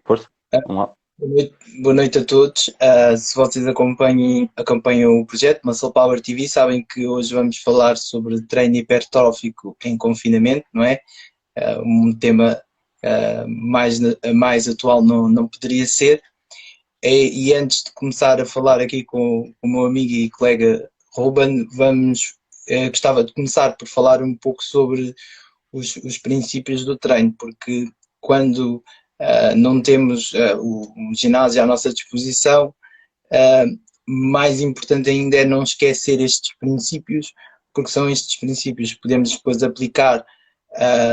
Força. Ah, Vamos lá. boa noite a todos. Se vocês acompanham o projeto Muscle Power TV, sabem que hoje vamos falar sobre treino hipertrófico em confinamento, não é? Um tema mais atual não poderia ser. E antes de começar a falar aqui com o meu amigo e colega Ruben, gostava de começar por falar um pouco sobre os princípios do treino, porque quando não temos o ginásio à nossa disposição, mais importante ainda é não esquecer estes princípios, porque são estes princípios que podemos depois aplicar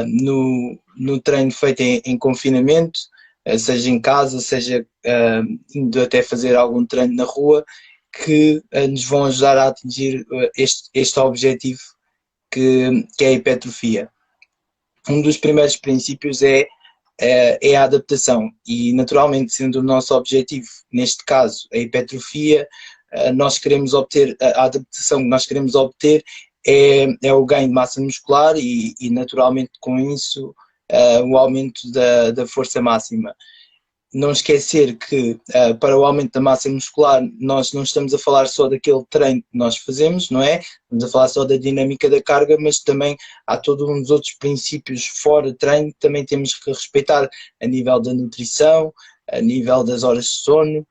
no treino feito em confinamento, seja em casa, seja indo até fazer algum treino na rua, que nos vão ajudar a atingir este objetivo que é a hipertrofia. Um dos primeiros princípios é a adaptação e, naturalmente, sendo o nosso objetivo, neste caso, a hipertrofia, nós queremos obter, a adaptação que nós queremos obter é o ganho de massa muscular e naturalmente, com isso, o aumento da força máxima. Não esquecer que para o aumento da massa muscular nós não estamos a falar só daquele treino que nós fazemos, não é? Estamos a falar só da dinâmica da carga, mas também há todos uns outros princípios fora de treino que também temos que respeitar a nível da nutrição, a nível das horas de sono,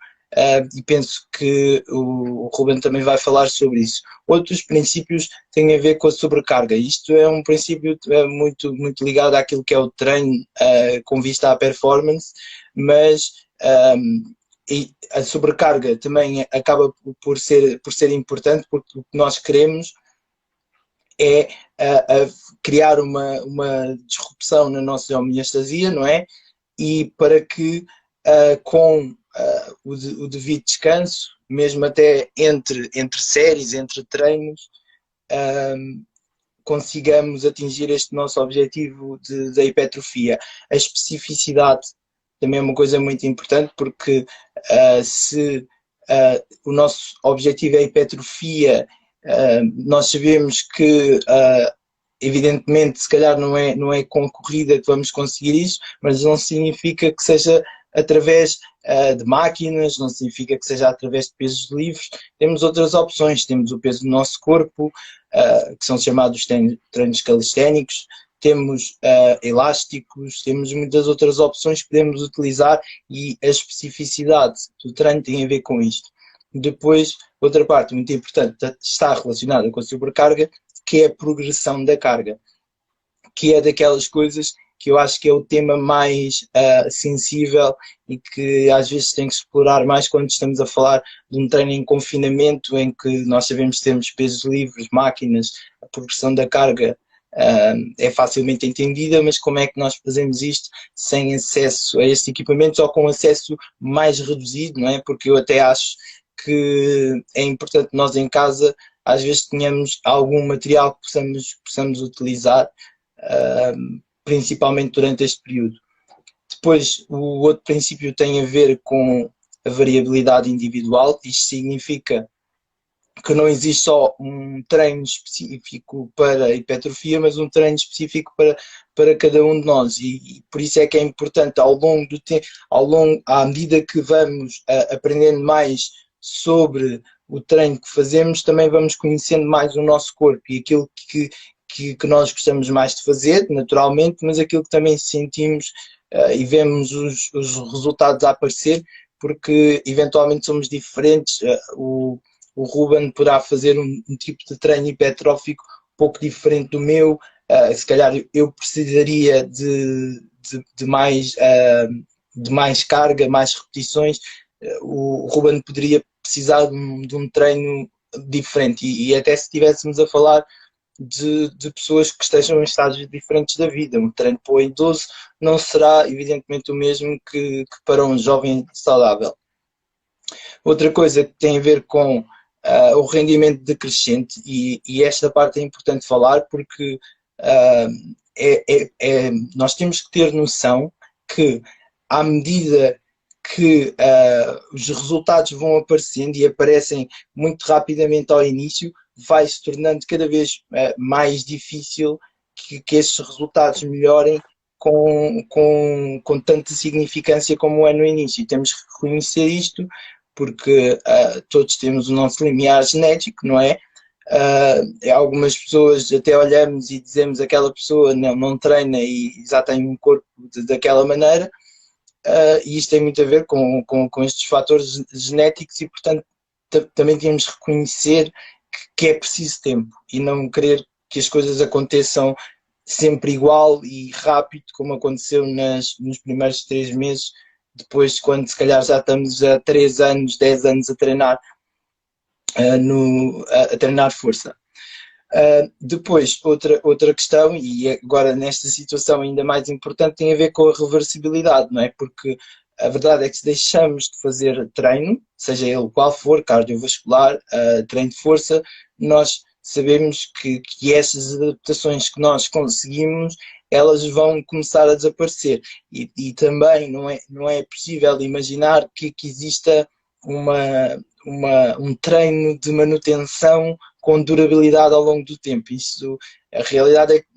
e penso que o Ruben também vai falar sobre isso. Outros princípios têm a ver com a sobrecarga. Isto é um princípio muito ligado àquilo que é o treino com vista à performance, mas e a sobrecarga também acaba por ser importante, porque o que nós queremos é criar uma disrupção na nossa homeostasia, não é? E para que com o devido descanso, mesmo até entre séries, entre treinos, consigamos atingir este nosso objetivo da hipertrofia. A especificidade também é uma coisa muito importante, porque se o nosso objetivo é a hipertrofia, nós sabemos que evidentemente se calhar não é com corrida que vamos conseguir isso, mas não significa que seja através de máquinas, não significa que seja através de pesos livres. Temos outras opções, temos o peso do nosso corpo, que são chamados treinos calisténicos, temos elásticos, temos muitas outras opções que podemos utilizar e a especificidade do treino tem a ver com isto. Depois, outra parte muito importante está relacionada com a sobrecarga, que é a progressão da carga, que é daquelas coisas que eu acho que é o tema mais sensível e que às vezes tem que explorar mais quando estamos a falar de um treino em confinamento, em que nós sabemos que temos pesos livres, máquinas, a progressão da carga é facilmente entendida, mas como é que nós fazemos isto sem acesso a estes equipamentos ou com acesso mais reduzido, não é? Porque eu até acho que é importante nós em casa às vezes tenhamos algum material que possamos utilizar, principalmente durante este período. Depois, o outro princípio tem a ver com a variabilidade individual. Isto significa que não existe só um treino específico para a hipertrofia, mas um treino específico para cada um de nós. E por isso é que é importante, ao longo do tempo, à medida que vamos aprendendo mais sobre o treino que fazemos, também vamos conhecendo mais o nosso corpo e aquilo que nós gostamos mais de fazer, naturalmente, mas aquilo que também sentimos e vemos os resultados a aparecer, porque eventualmente somos diferentes. O Ruben poderá fazer um tipo de treino hipertrófico um pouco diferente do meu. Se calhar eu precisaria de mais carga, mais repetições. O Ruben poderia precisar de um treino diferente. E até se estivéssemos a falar de pessoas que estejam em estágios diferentes da vida. Um treino para o idoso não será, evidentemente, o mesmo que para um jovem saudável. Outra coisa que tem a ver com o rendimento decrescente, e esta parte é importante falar porque nós temos que ter noção que, à medida que os resultados vão aparecendo e aparecem muito rapidamente ao início, vai se tornando cada vez mais difícil que estes resultados melhorem com tanta significância como é no início. E temos que reconhecer isto porque todos temos o nosso limiar genético, não é? Algumas pessoas até olhamos e dizemos aquela pessoa não treina e já tem um corpo daquela maneira, e isto tem muito a ver com estes fatores genéticos e, portanto, também temos que reconhecer que é preciso tempo e não querer que as coisas aconteçam sempre igual e rápido, como aconteceu nos primeiros 3 meses, depois quando se calhar já estamos há 3 anos, 10 anos a treinar, a treinar força. Depois, outra questão, e agora nesta situação ainda mais importante, tem a ver com a reversibilidade, não é? Porque a verdade é que se deixamos de fazer treino, seja ele qual for, cardiovascular, treino de força, nós sabemos que essas adaptações que nós conseguimos, elas vão começar a desaparecer. E também não é possível imaginar que exista um treino de manutenção com durabilidade ao longo do tempo. Isso, a realidade é que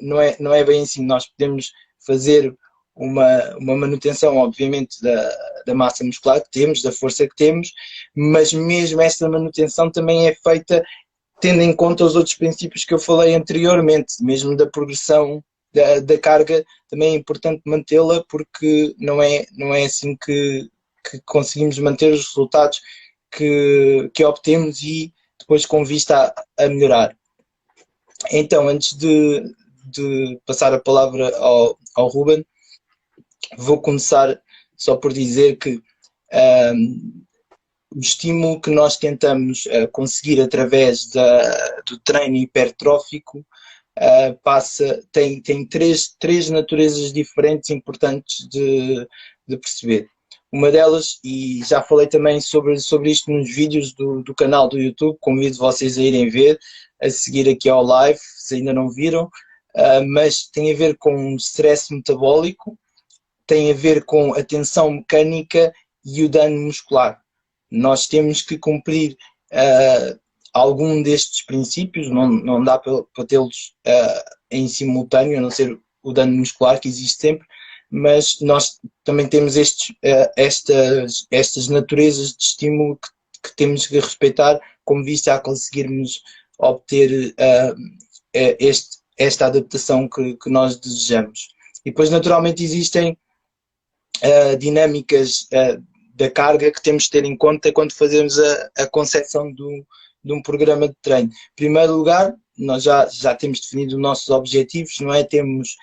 não é bem assim. Nós podemos fazer uma manutenção, obviamente, da massa muscular que temos, da força que temos, mas mesmo esta manutenção também é feita tendo em conta os outros princípios que eu falei anteriormente, mesmo da progressão da carga, também é importante mantê-la porque não é assim que conseguimos manter os resultados que obtemos e depois com vista a melhorar. Então, antes de passar a palavra ao Ruben, vou começar só por dizer que o estímulo que nós tentamos conseguir através do treino hipertrófico tem três naturezas diferentes importantes de perceber. Uma delas, e já falei também sobre isto nos vídeos do canal do YouTube, convido vocês a irem ver, a seguir aqui ao live, se ainda não viram, mas tem a ver com stress metabólico, tem a ver com a tensão mecânica e o dano muscular. Nós temos que cumprir algum destes princípios, não dá para tê-los em simultâneo, a não ser o dano muscular que existe sempre, mas nós também temos estas naturezas de estímulo que temos que respeitar como vista a conseguirmos obter esta adaptação que nós desejamos. E depois, naturalmente, existem dinâmicas da carga que temos de ter em conta quando fazemos a concepção de um programa de treino. Em primeiro lugar, nós já temos definido os nossos objetivos, não é? Temos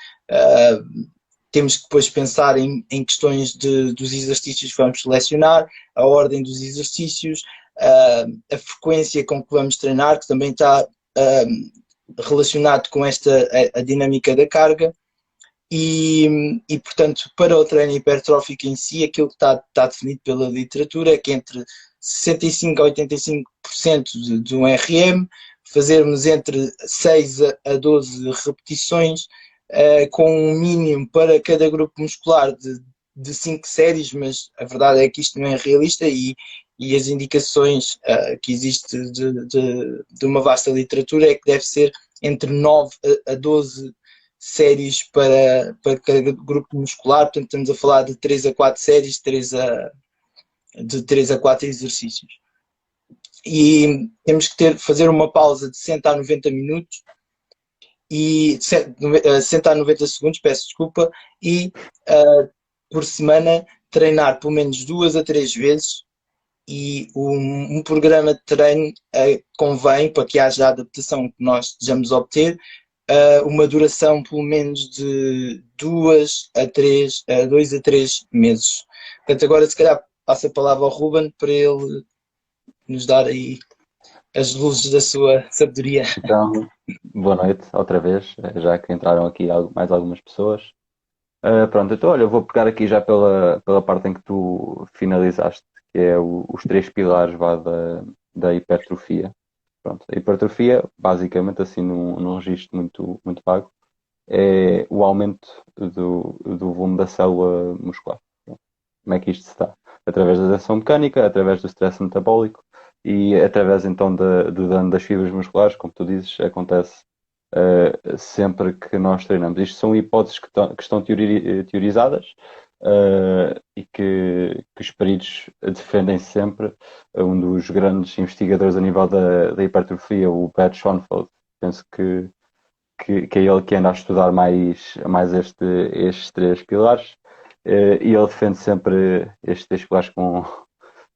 que depois pensar em questões dos exercícios que vamos selecionar, a ordem dos exercícios, a frequência com que vamos treinar, que também está relacionado com a dinâmica da carga. E, portanto, para o treino hipertrófico em si, aquilo que está definido pela literatura é que entre 65% a 85% de um RM, fazermos entre 6 a 12 repetições, com um mínimo para cada grupo muscular de 5 séries, mas a verdade é que isto não é realista e as indicações que existem de uma vasta literatura é que deve ser entre 9 a 12 séries para cada grupo muscular, portanto estamos a falar de 3 a 4 séries, de 3 a 4 exercícios. E temos que fazer uma pausa de 60 a 90 minutos, e 60 a 90 segundos, peço desculpa, e por semana treinar pelo menos 2 a 3 vezes, e um programa de treino convém, para que haja a adaptação que nós desejamos obter, uma duração pelo menos de 2 a 3 meses. Portanto, agora se calhar passo a palavra ao Ruben para ele nos dar aí as luzes da sua sabedoria. Então, boa noite outra vez, já que entraram aqui mais algumas pessoas. Pronto, então olha, eu vou pegar aqui já pela parte em que tu finalizaste, que é os 3 pilares da hipertrofia. Pronto, a hipertrofia, basicamente, assim, num registro muito, muito vago, é o aumento do volume da célula muscular. Pronto. Como é que isto se dá? Através da ação mecânica, através do stress metabólico e através então do dano das fibras musculares, como tu dizes, acontece sempre que nós treinamos. Isto são hipóteses que estão teorizadas, e que os peritos defendem sempre. Um dos grandes investigadores a nível da hipertrofia, o Pat Schoenfeld, penso que é ele que anda a estudar mais estes três pilares, e ele defende sempre estes três pilares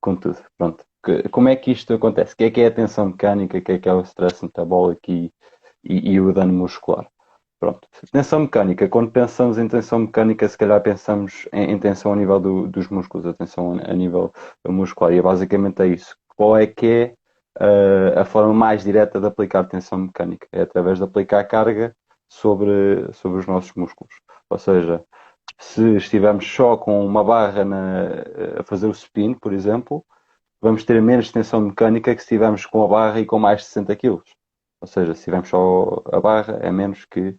com tudo. Pronto. Como é que isto acontece? O que é a tensão mecânica? O que é o stress metabólico e o dano muscular? Pronto. Tensão mecânica. Quando pensamos em tensão mecânica, se calhar pensamos em tensão a nível dos músculos, a tensão a nível muscular. E basicamente é isso. Qual é que é a forma mais direta de aplicar tensão mecânica? É através de aplicar carga sobre os nossos músculos. Ou seja, se estivermos só com uma barra a fazer o supino, por exemplo, vamos ter menos tensão mecânica que se estivermos com a barra e com mais de 60 kg. Ou seja, se tivermos só a barra, é menos que,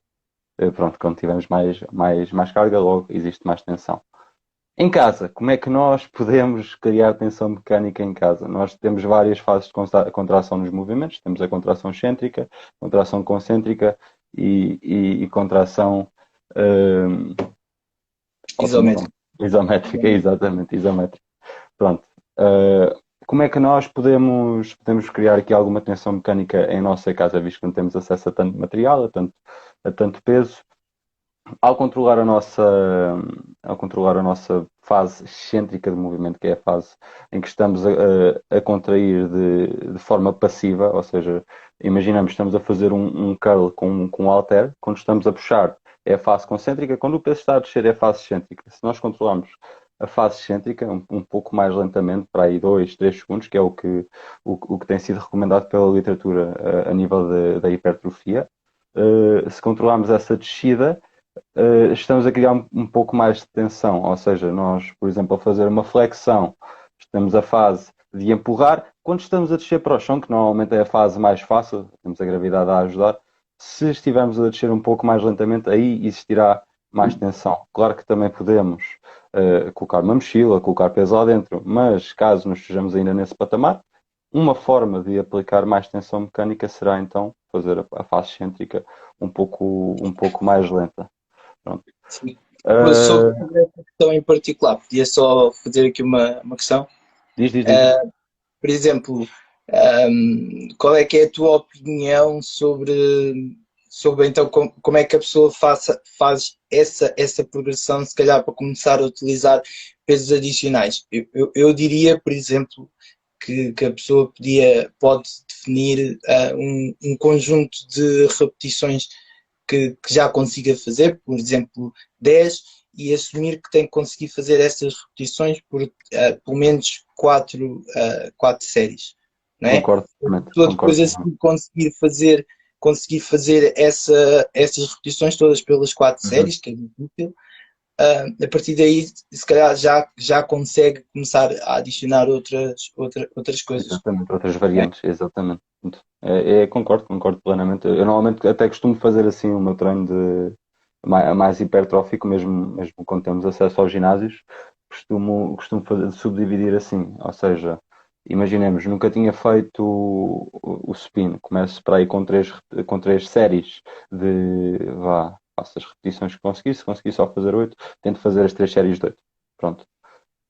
pronto, quando tivermos mais carga, logo existe mais tensão. Em casa, como é que nós podemos criar tensão mecânica em casa? Nós temos várias fases de contração nos movimentos. Temos a contração excêntrica, contração concêntrica e contração Isométrico. isométrica, exatamente, isométrica. Pronto. Como é que nós podemos criar aqui alguma tensão mecânica em nossa casa, visto que não temos acesso a tanto material, a tanto peso? Ao controlar a nossa fase excêntrica de movimento, que é a fase em que estamos a contrair de forma passiva, ou seja, imaginamos que estamos a fazer um curl com um halter, quando estamos a puxar é a fase concêntrica, quando o peso está a descer é a fase excêntrica. Se nós controlarmos a fase excêntrica um pouco mais lentamente, para aí 2, 3 segundos, que é o que tem sido recomendado pela literatura a nível da hipertrofia, se controlarmos essa descida, estamos a criar um pouco mais de tensão. Ou seja, nós, por exemplo, a fazer uma flexão, estamos a fase de empurrar. Quando estamos a descer para o chão, que normalmente é a fase mais fácil, temos a gravidade a ajudar, se estivermos a descer um pouco mais lentamente, aí existirá mais tensão. Claro que também podemos colocar uma mochila, colocar peso lá dentro, mas caso não estejamos ainda nesse patamar, uma forma de aplicar mais tensão mecânica será então fazer a fase excêntrica um pouco mais lenta. Pronto. Sim. Sobre Uh, essa questão em particular, podia só fazer aqui uma questão. diz. Por exemplo, qual é que é a tua opinião sobre então como é que a pessoa faz essa progressão, se calhar para começar a utilizar pesos adicionais? Eu diria, por exemplo, que a pessoa pode definir um conjunto de repetições que já consiga fazer, por exemplo, 10, e assumir que tem que conseguir fazer essas repetições por pelo menos 4 séries, não é? Concordo totalmente. Para Concordo. depois assim conseguir fazer essas repetições todas pelas 4 séries, que é difícil. A partir daí, se calhar já consegue começar a adicionar outras coisas. Exatamente, outras Não é? variantes, exatamente. Concordo plenamente. Eu normalmente até costumo fazer assim o meu treino de mais hipertrófico, mesmo quando temos acesso aos ginásios, costumo subdividir assim, ou seja, imaginemos, nunca tinha feito o supino, começo para aí com três séries faço as repetições que conseguir, se conseguir só fazer 8, tento fazer as 3 séries de 8. Pronto.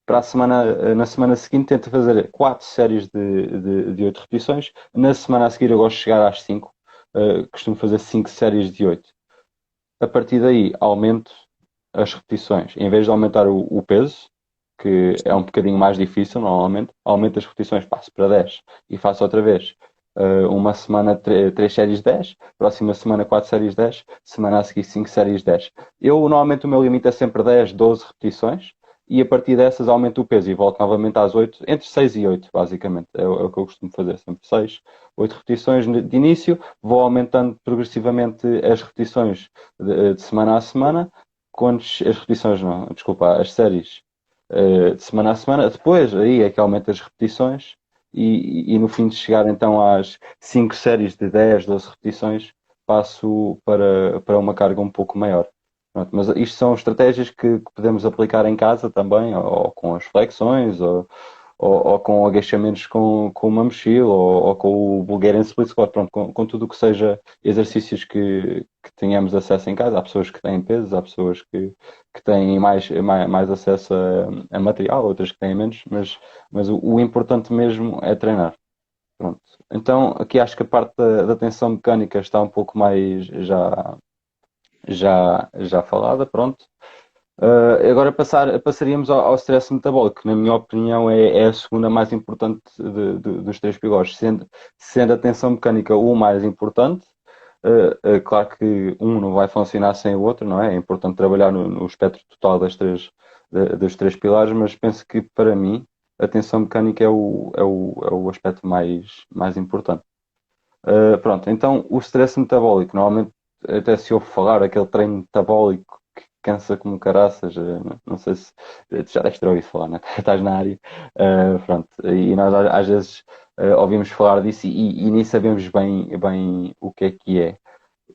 Para a semana, na semana seguinte tento fazer 4 séries de 8 repetições. Na semana a seguir eu gosto de chegar às 5. Costumo fazer 5 séries de 8. A partir daí aumento as repetições. Em vez de aumentar o peso, que é um bocadinho mais difícil normalmente, aumento as repetições, passo para 10 e faço outra vez. Uma semana 3 séries de 10, próxima semana 4 séries de 10, semana a seguir 5 séries de 10. Eu normalmente o meu limite é sempre 10, 12 repetições e a partir dessas aumento o peso e volto novamente às 8, entre 6 e 8 basicamente, é o que eu costumo fazer, sempre 6, 8 repetições de início, vou aumentando progressivamente as repetições de semana a semana, as repetições não, desculpa, as séries de semana a semana, depois aí é que aumenta as repetições e no fim de chegar então às 5 séries de 10, 12 repetições, passo para uma carga um pouco maior. Pronto, mas isto são estratégias que podemos aplicar em casa também, ou com as flexões, ou ou com agachamentos com uma mochila, ou com o Bulgarian Split Squat, pronto, com tudo o que seja exercícios que tenhamos acesso em casa. Há pessoas que têm pesos, há pessoas que têm mais acesso a material, outras que têm menos, mas o importante mesmo é treinar. Pronto. Então, aqui acho que a parte da tensão mecânica está um pouco mais já falada, pronto. Agora passaríamos ao stress metabólico, que na minha opinião é a segunda mais importante dos três pilares, sendo a tensão mecânica o mais importante. Claro que um não vai funcionar sem o outro, não é? É importante trabalhar no espectro total dos três pilares, mas penso que para mim a tensão mecânica é o aspecto mais importante. Pronto, então o stress metabólico, normalmente até se ouve falar aquele treino metabólico que cansa como caraças, não sei se tu já deves ter ouvido falar, né? Estás na área, pronto, e nós às vezes ouvimos falar disso e nem sabemos bem o que é.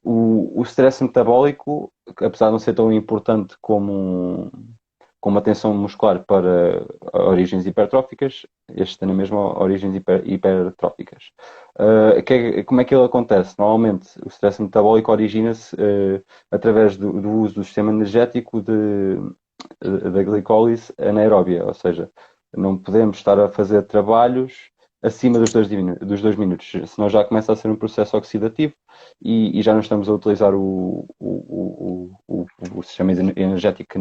O stress metabólico, apesar de não ser tão importante como a tensão muscular para origens hipertróficas, este tem a mesma origens hipertróficas. Como é que ele acontece? Normalmente, o stress metabólico origina-se através do uso do sistema energético da glicólise anaeróbia, ou seja, não podemos estar a fazer trabalhos acima dos 2 minutos, senão já começa a ser um processo oxidativo e já não estamos a utilizar o sistema energético que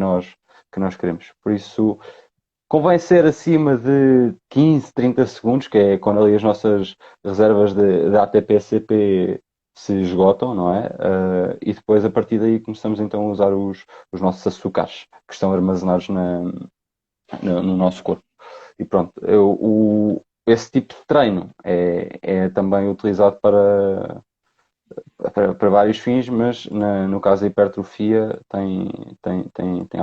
nós queremos. Por isso, convém ser acima de 15, 30 segundos, que é quando ali as nossas reservas de ATP-CP se esgotam, não é? E depois, a partir daí, começamos então a usar os nossos açúcares que estão armazenados no nosso corpo. E pronto, esse tipo de treino é também utilizado para vários fins, mas no caso da hipertrofia tem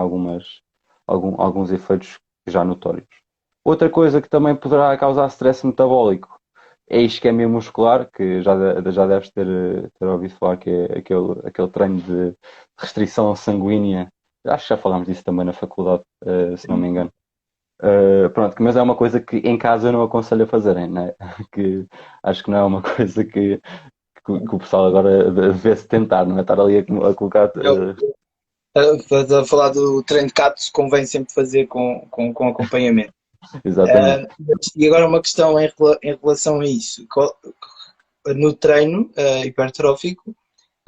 alguns efeitos já notórios. Outra coisa que também poderá causar stress metabólico é a isquemia muscular, que já deves ter ouvido falar, que é aquele treino de restrição sanguínea. Acho que já falámos disso também na faculdade, se não me engano. Pronto, mas é uma coisa que em casa eu não aconselho a fazerem, né? Que acho que não é uma coisa que o pessoal agora devesse tentar, não é? Estar ali a colocar. A falar do treino de CATS, convém sempre fazer com acompanhamento. Exatamente. E agora uma questão em relação a isso. No treino hipertrófico,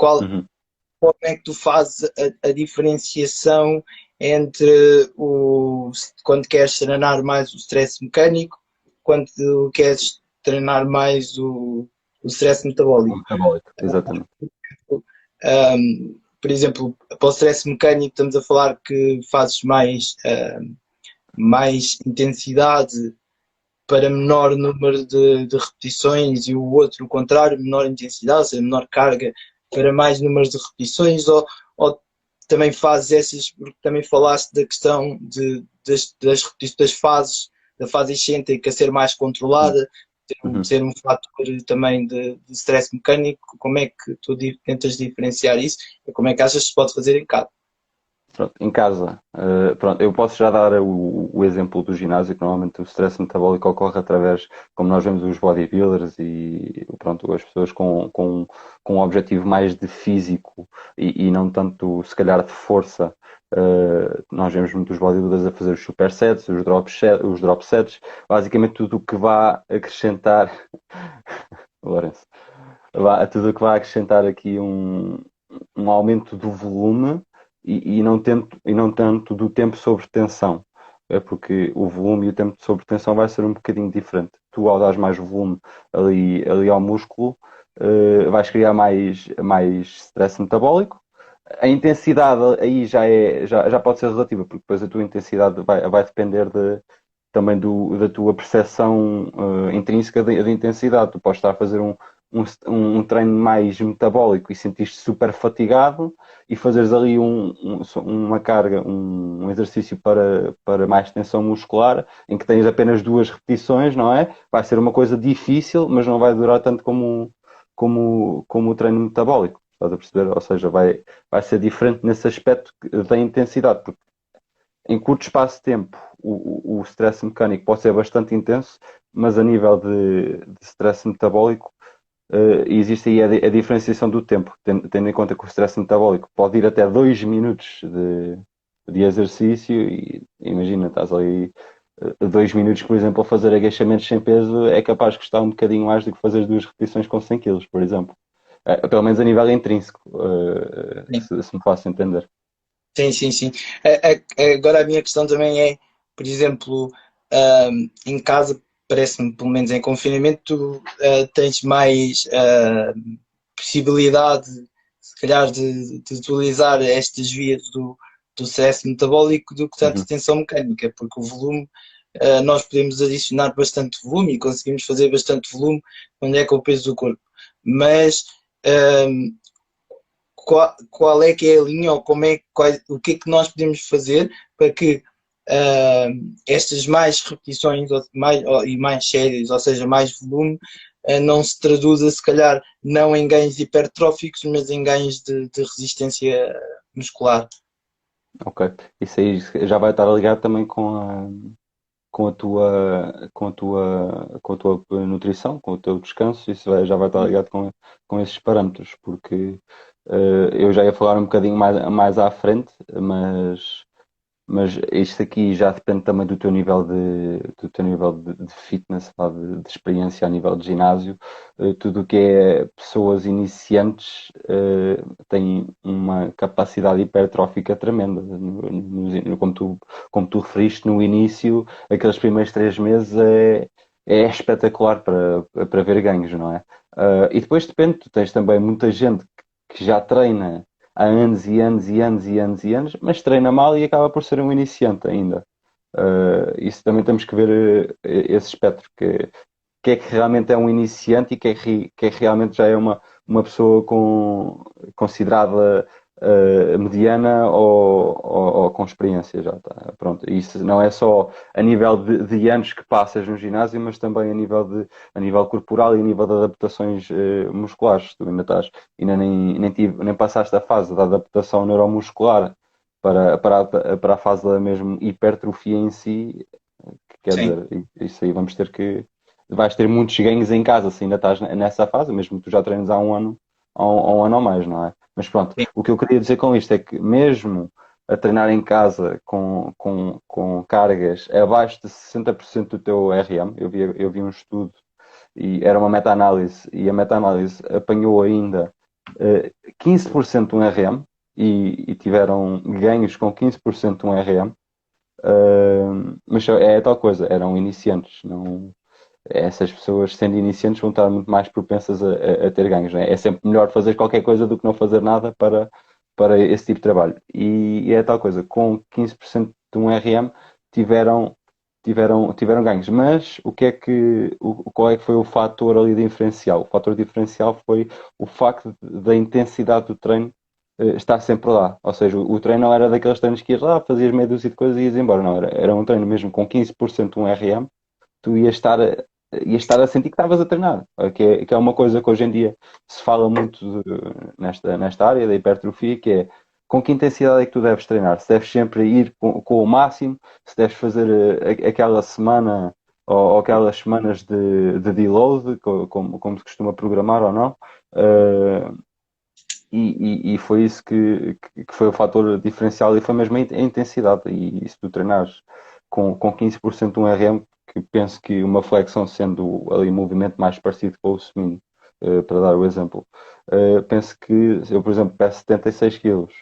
Uhum. como é que tu fazes a diferenciação entre quando queres treinar mais o stress mecânico, quando queres treinar mais o stress O metabólico? metabólico, exatamente. Por exemplo, para o stress mecânico estamos a falar que fazes mais intensidade para menor número de repetições e o outro, o contrário, menor intensidade, ou seja, menor carga para mais números de repetições, ou também fazes essas, porque também falaste da questão das repetições, das fases, da fase excêntrica ser mais controlada, Uhum. ser um fator também de stress mecânico. Como é que tu tentas diferenciar isso e como é que achas que se pode fazer em casa? Pronto, em casa, pronto, eu posso já dar o exemplo do ginásio, que normalmente o stress metabólico ocorre através, como nós vemos os bodybuilders e pronto, as pessoas com um objetivo mais de físico e não tanto, se calhar, de força. Nós vemos muitos bodybuilders a fazer os supersets, os drop sets, basicamente tudo o que vá acrescentar, Lourenço, tudo o que vai acrescentar aqui um aumento do volume e não tanto do tempo sobre tensão. É porque o volume e o tempo sobre tensão vai ser um bocadinho diferente. Tu, ao dar mais volume ali ao músculo, vais criar mais stress metabólico. A intensidade aí já pode ser relativa, porque depois a tua intensidade vai depender também da tua percepção intrínseca de intensidade. Tu podes estar a fazer um treino mais metabólico e sentir-te super fatigado e fazeres ali uma carga, um exercício para mais tensão muscular, em que tens apenas 2 repetições, não é? Vai ser uma coisa difícil, mas não vai durar tanto como o treino metabólico. Estás a perceber? Ou seja, vai ser diferente nesse aspecto da intensidade, porque em curto espaço de tempo, o stress mecânico pode ser bastante intenso, mas a nível de stress metabólico, existe aí a diferenciação do tempo, tendo em conta que o stress metabólico pode ir até 2 minutos de exercício e imagina, estás ali 2 minutos, por exemplo, a fazer agachamentos sem peso, é capaz de custar um bocadinho mais do que fazer 2 repetições com 100 quilos, por exemplo. Pelo menos a nível intrínseco, se me faço entender. Sim, sim, sim. Agora a minha questão também é, por exemplo, em casa, parece-me, pelo menos em confinamento, tu tens mais possibilidade, se calhar, de utilizar estas vias do stress metabólico do que tanto Uhum. tensão mecânica, porque o volume, nós podemos adicionar bastante volume e conseguimos fazer bastante volume quando é com o peso do corpo. Mas qual é que é a linha ou o que é que nós podemos fazer para que estas mais repetições e mais séries, ou seja, mais volume, não se traduza se calhar não em ganhos hipertróficos, mas em ganhos de resistência muscular. Ok. Isso aí já vai estar ligado também com a tua nutrição, com o teu descanso, isso já vai estar ligado com esses parâmetros, porque eu já ia falar um bocadinho mais à frente, mas isto aqui já depende também do teu nível de fitness, vá, de experiência a nível de ginásio. Tudo o que é pessoas iniciantes tem uma capacidade hipertrófica tremenda. Como tu referiste no início, aqueles primeiros 3 meses é espetacular para ver ganhos, não é? E depois depende, tu tens também muita gente que já treina há anos e anos e anos e anos e anos, mas treina mal e acaba por ser um iniciante ainda. Isso também temos que ver esse espectro, que é que realmente é um iniciante e que é que realmente já é uma pessoa considerada mediana ou com experiência já tá. Pronto, isso não é só a nível de anos que passas no ginásio, mas também a nível corporal e a nível de adaptações musculares. Tu ainda nem passaste a fase da adaptação neuromuscular para a fase da mesmo hipertrofia em si, que quer Sim. dizer, isso aí vais ter muitos ganhos em casa se ainda estás nessa fase, mesmo que tu já treines há um ano, há um ano ou mais, não é? Mas pronto, Sim. o que eu queria dizer com isto é que mesmo a treinar em casa com cargas abaixo de 60% do teu RM, eu vi um estudo e era uma meta-análise e a meta-análise apanhou ainda 15% de um RM e tiveram ganhos com 15% de um RM. Mas é tal coisa, eram iniciantes, não, essas pessoas sendo iniciantes vão estar muito mais propensas a ter ganhos, né? É sempre melhor fazer qualquer coisa do que não fazer nada para esse tipo de trabalho. E é tal coisa, com 15% de um RM tiveram, tiveram ganhos. Mas qual é que foi o fator ali diferencial? O fator diferencial foi o facto da intensidade do treino estar sempre lá. Ou seja, o treino não era daqueles treinos que ias lá, fazias meia dúzia de coisas e ias embora. Não, era um treino mesmo com 15% de um RM, tu ias estar a sentir que estavas a treinar, que é uma coisa que hoje em dia se fala muito nesta área da hipertrofia, que é com que intensidade é que tu deves treinar, se deves sempre ir com o máximo, se deves fazer aquela semana ou aquelas semanas de deload, como se costuma programar ou não. Uh, e foi isso que foi o fator diferencial e foi mesmo a intensidade. E se tu treinares com 15% de um RM, que penso que uma flexão sendo ali um movimento mais parecido com o supino, para dar o exemplo, penso que eu, por exemplo, peço 76 quilos.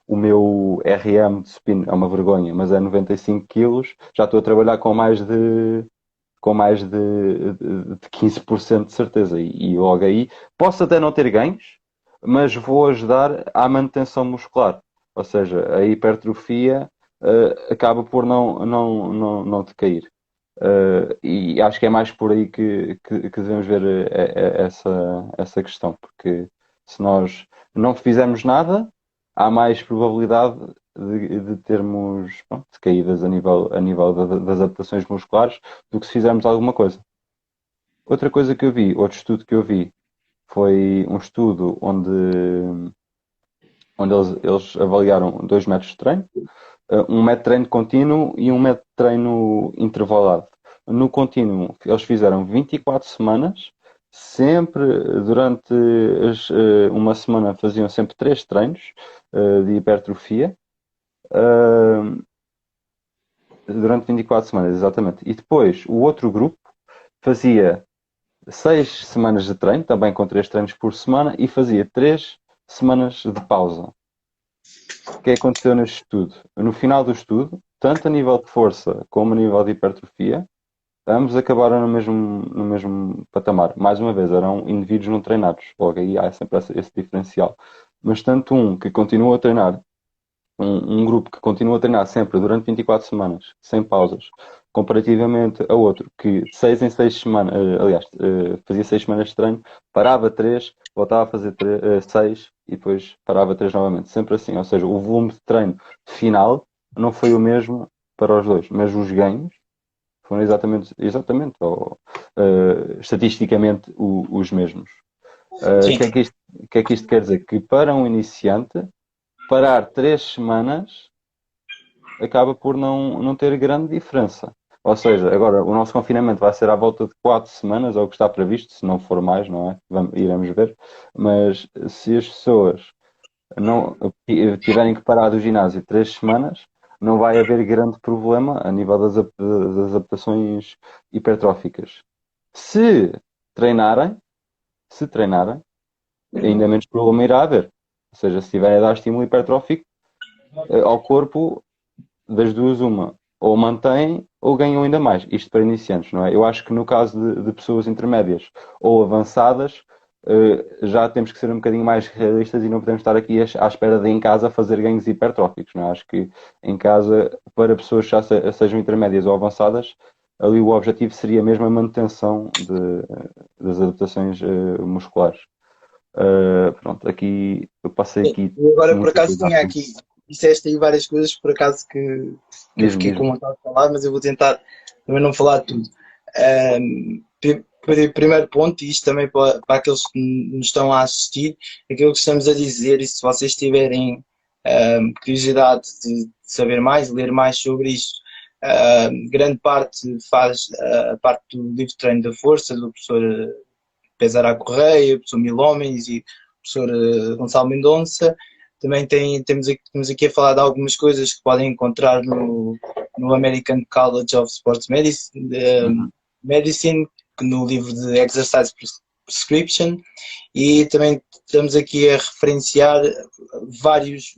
O meu RM de supino é uma vergonha, mas é 95 quilos. Já estou a trabalhar com mais de 15% de certeza. E logo aí posso até não ter ganhos, mas vou ajudar à manutenção muscular. Ou seja, a hipertrofia acaba por não decair. E acho que é mais por aí que devemos ver essa questão, porque se nós não fizermos nada, há mais probabilidade de termos pronto, caídas a nível das adaptações musculares do que se fizermos alguma coisa. Outra coisa que eu vi, outro estudo que eu vi, foi um estudo onde eles avaliaram 2 métodos de treino. um método de treino contínuo e um método de treino intervalado. No contínuo, eles fizeram 24 semanas, sempre durante uma semana faziam sempre 3 treinos de hipertrofia, uh, durante 24 semanas, exatamente. E depois o outro grupo fazia 6 semanas de treino, também com 3 treinos por semana, e fazia 3 semanas de pausa. O que aconteceu neste estudo? No final do estudo, tanto a nível de força como a nível de hipertrofia, ambos acabaram no mesmo patamar. Mais uma vez, eram indivíduos não treinados. Logo aí há sempre esse diferencial. Mas tanto um que continua a treinar, um grupo que continua a treinar sempre durante 24 semanas, sem pausas, comparativamente a outro que 6 em 6 semanas, aliás, fazia 6 semanas de treino, parava 3, voltava a fazer 6 e depois parava 3 novamente. Sempre assim. Ou seja, o volume de treino final não foi o mesmo para os dois, mas os ganhos foram exatamente ou, estatisticamente os mesmos. O Sim, que é que isto quer dizer? Que para um iniciante, parar 3 semanas acaba por não ter grande diferença. Ou seja, agora o nosso confinamento vai ser à volta de 4 semanas, é o que está previsto, se não for mais, não é? Iremos ver. Mas se as pessoas não tiverem que parar do ginásio 3 semanas, não vai haver grande problema a nível das adaptações hipertróficas. Se treinarem, se treinarem, ainda menos problema irá haver. Ou seja, se estiverem a dar estímulo hipertrófico ao corpo, das duas uma, ou mantém ou ganham ainda mais. Isto para iniciantes, não é? Eu acho que no caso de pessoas intermédias ou avançadas, já temos que ser um bocadinho mais realistas e não podemos estar aqui à espera de em casa fazer ganhos hipertróficos, não é? Acho que em casa, para pessoas que já sejam intermédias ou avançadas, ali o objetivo seria mesmo a manutenção das adaptações musculares. Pronto, aqui eu passei sim. aqui E agora, por muita acaso, coisa à tinha frente. aqui, disseste aí várias coisas, por acaso, que eu Mesmo, fiquei mesmo. com vontade de falar, mas eu vou tentar também não falar de tudo. Primeiro ponto, e isto também para aqueles que nos estão a assistir, aquilo que estamos a dizer, e se vocês tiverem curiosidade de saber mais, ler mais sobre isto, grande parte faz a parte do livro de treino da força, do professor Pesará Correia, professor Milhomens e professor Gonçalo Mendonça. Também temos aqui a falar de algumas coisas que podem encontrar no American College of Sports Uhum. Medicine, no livro de Exercise Prescription, e também estamos aqui a referenciar vários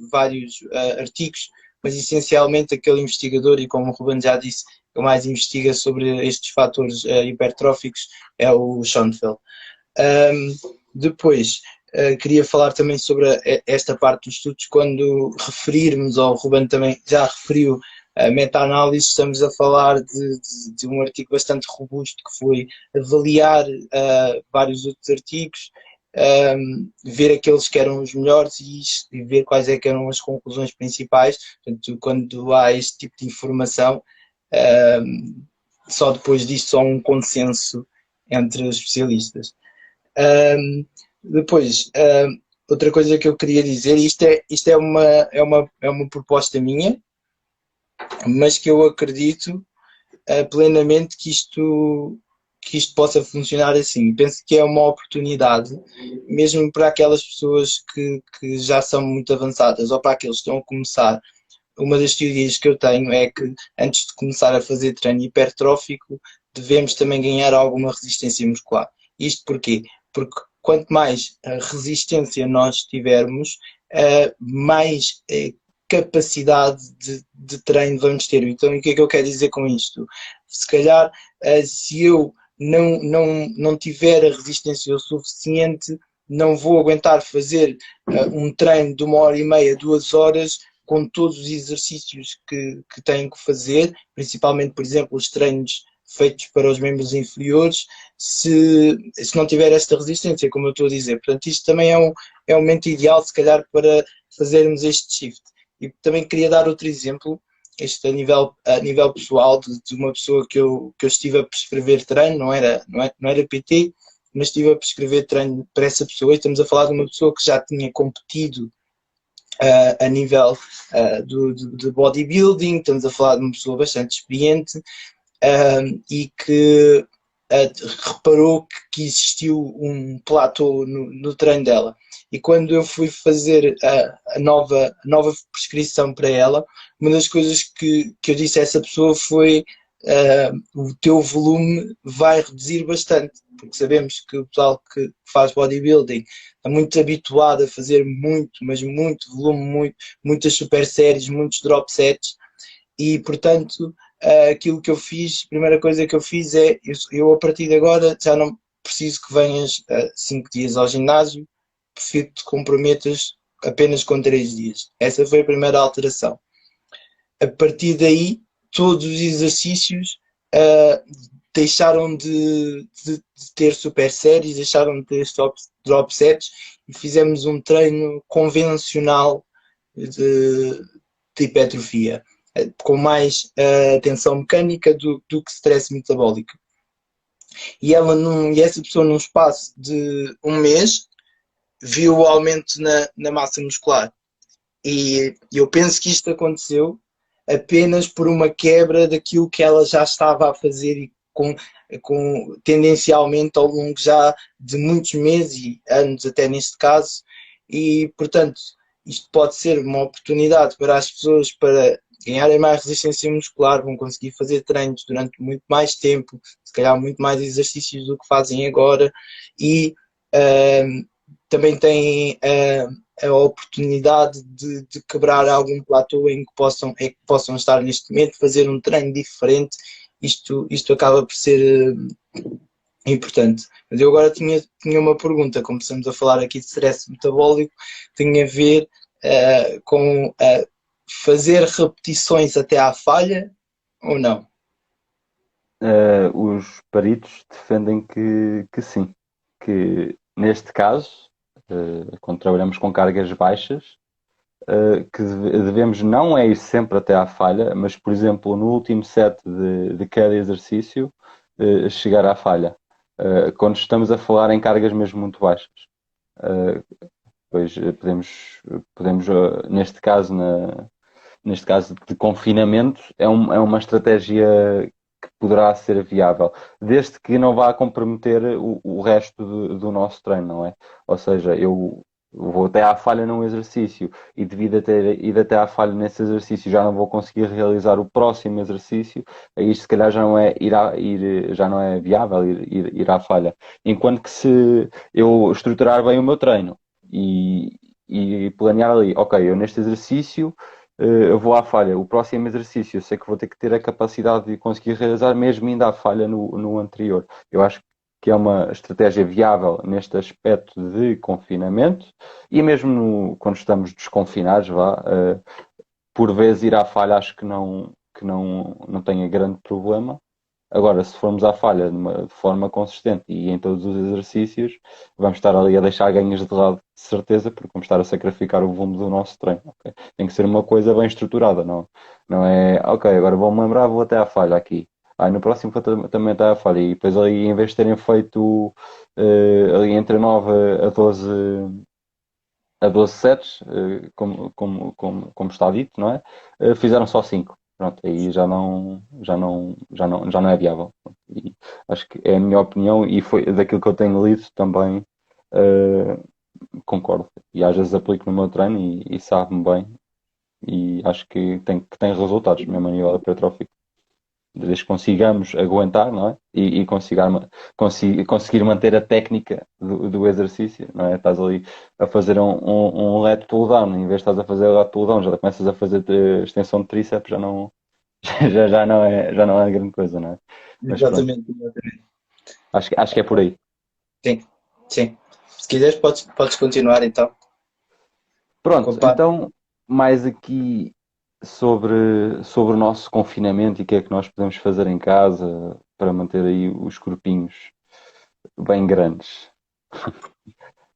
artigos, mas essencialmente aquele investigador, e como o Ruben já disse, que mais investiga sobre estes fatores hipertróficos é o Schoenfeld. Depois, queria falar também sobre esta parte dos estudos, quando referirmos, ou o Ruben também já referiu, a meta-análise, estamos a falar de um artigo bastante robusto que foi avaliar vários outros artigos, ver aqueles que eram os melhores e ver quais é que eram as conclusões principais. Portanto, quando há este tipo de informação, só depois disto só um consenso entre os especialistas. Depois, outra coisa que eu queria dizer, isto é uma proposta minha, mas que eu acredito plenamente que isto possa funcionar assim. Penso que é uma oportunidade, mesmo para aquelas pessoas que já são muito avançadas ou para aqueles que estão a começar. Uma das teorias que eu tenho é que antes de começar a fazer treino hipertrófico, devemos também ganhar alguma resistência muscular. Isto porquê? Porque quanto mais resistência nós tivermos, mais capacidade de treino vamos ter. Então, o que é que eu quero dizer com isto? Se calhar, se eu não tiver a resistência o suficiente, não vou aguentar fazer um treino de 1 hora e meia, 2 horas, com todos os exercícios que tenho que fazer, principalmente, por exemplo, os treinos feitos para os membros inferiores, se não tiver esta resistência, como eu estou a dizer. Portanto, isto também é um momento ideal, se calhar, para fazermos este shift. E também queria dar outro exemplo, este a nível pessoal, de uma pessoa que eu estive a prescrever treino, não era PT, mas estive a prescrever treino para essa pessoa, e estamos a falar de uma pessoa que já tinha competido a nível de bodybuilding, estamos a falar de uma pessoa bastante experiente e que reparou que existiu um platô no treino dela. E quando eu fui fazer a nova prescrição para ela, uma das coisas que eu disse a essa pessoa foi o teu volume vai reduzir bastante, porque sabemos que o pessoal que faz bodybuilding está muito habituado a fazer muito, mas muito volume, muitas super séries, muitos drop sets, e portanto aquilo que eu fiz, a primeira coisa que eu fiz é, eu a partir de agora já não preciso que venhas 5 dias ao ginásio, prefiro que te comprometas apenas com 3 dias. Essa foi a primeira alteração. A partir daí, todos os exercícios uh, deixaram de ter super séries, deixaram de ter drop sets e fizemos um treino convencional de hipertrofia, com mais tensão mecânica do que stress metabólico. E essa pessoa, num espaço de um mês, viu o aumento na massa muscular. E eu penso que isto aconteceu apenas por uma quebra daquilo que ela já estava a fazer e tendencialmente ao longo já de muitos meses e anos até neste caso. E, portanto, isto pode ser uma oportunidade para as pessoas para ganharem mais resistência muscular, vão conseguir fazer treinos durante muito mais tempo, se calhar muito mais exercícios do que fazem agora, e também têm a oportunidade de quebrar algum platô em que possam estar neste momento, fazer um treino diferente. Isto acaba por ser importante. Mas eu agora tinha uma pergunta, como estamos a falar aqui de stress metabólico, tem a ver com fazer repetições até à falha ou não? Os peritos defendem que sim, que neste caso, quando trabalhamos com cargas baixas, que devemos não é ir sempre até à falha, mas, por exemplo, no último set de cada exercício, chegar à falha. Quando estamos a falar em cargas mesmo muito baixas. Pois podemos neste caso de confinamento, é uma estratégia que poderá ser viável, desde que não vá comprometer o resto do nosso treino, não é? Ou seja, eu vou até à falha num exercício e devido a ter ido até à falha nesse exercício já não vou conseguir realizar o próximo exercício, aí isto se calhar já não é, já não é viável ir à falha. Enquanto que se eu estruturar bem o meu treino e planear ali, ok, eu neste exercício eu vou à falha. O próximo exercício, eu sei que vou ter que ter a capacidade de conseguir realizar, mesmo ainda à falha no anterior. Eu acho que é uma estratégia viável neste aspecto de confinamento e mesmo quando estamos desconfinados, por vezes ir à falha acho que não tenha grande problema. Agora, se formos à falha de forma consistente e em todos os exercícios, vamos estar ali a deixar ganhos de lado, de certeza, porque vamos estar a sacrificar o volume do nosso treino. Okay? Tem que ser uma coisa bem estruturada, não é, ok, agora vou-me lembrar, vou até à falha aqui. No próximo vou também até à falha. E depois ali, em vez de terem feito ali entre 9 a 12 sets, como está dito, não é? Fizeram só 5. Pronto, aí já não é viável. E acho que é a minha opinião e foi daquilo que eu tenho lido também, concordo. E às vezes aplico no meu treino e sabe-me bem e acho que tem resultados, mesmo a nível hipertrófico. Desde que consigamos aguentar, não é? E conseguir manter a técnica do exercício, não é? Estás ali a fazer um lat pull down, em vez de estás a fazer lat pull down, já começas a fazer extensão de tríceps, já não, já não é grande coisa, não é? Mas pronto, Exatamente, exatamente. acho que é por aí. Sim, sim. Se quiseres, podes continuar então. Pronto, Compara. então, mais aqui sobre o nosso confinamento e o que é que nós podemos fazer em casa para manter aí os corpinhos bem grandes.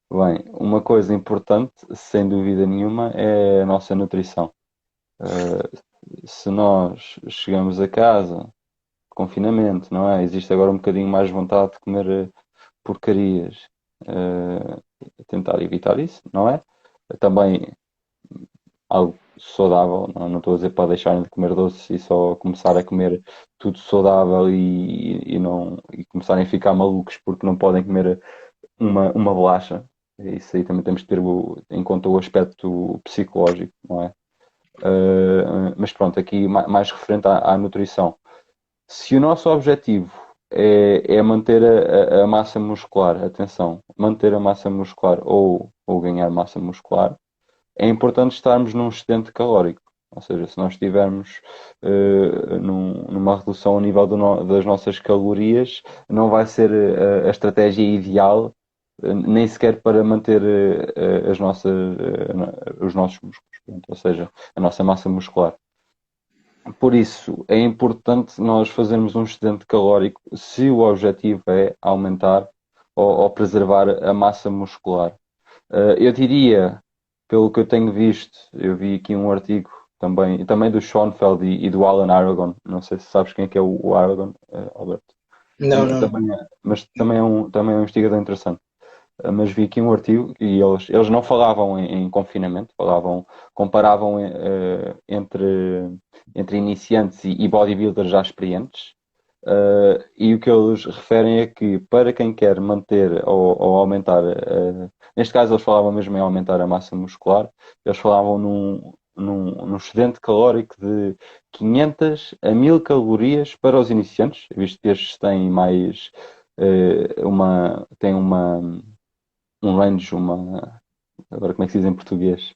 Bem, uma coisa importante, sem dúvida nenhuma, é a nossa nutrição. Se nós chegamos a casa, confinamento, não é? Existe agora um bocadinho mais vontade de comer porcarias. Tentar evitar isso, não é? Também algo saudável. Não estou a dizer para deixarem de comer doces e só começar a comer tudo saudável e começarem a ficar malucos porque não podem comer uma bolacha. Isso aí também temos de ter em conta o aspecto psicológico, não é? Mas pronto, aqui mais referente à nutrição. Se o nosso objetivo é manter a massa muscular, atenção, manter a massa muscular ou ganhar massa muscular, é importante estarmos num excedente calórico. Ou seja, se nós estivermos numa redução ao nível das nossas calorias, não vai ser a estratégia ideal, nem sequer para manter os nossos músculos, portanto, ou seja, a nossa massa muscular. Por isso, é importante nós fazermos um excedente calórico se o objetivo é aumentar ou preservar a massa muscular. Eu diria, pelo que eu tenho visto, eu vi aqui um artigo também do Schoenfeld e do Alan Aragon. Não sei se sabes quem é que é o Aragon, Alberto. Não, não. Mas também é um investigador interessante. Mas vi aqui um artigo e eles não falavam em confinamento, comparavam entre iniciantes e bodybuilders já experientes. E o que eles referem é que para quem quer manter ou aumentar, neste caso eles falavam mesmo em aumentar a massa muscular, eles falavam num excedente calórico de 500 a 1000 calorias para os iniciantes, visto que estes têm mais um range, agora como é que se diz em português?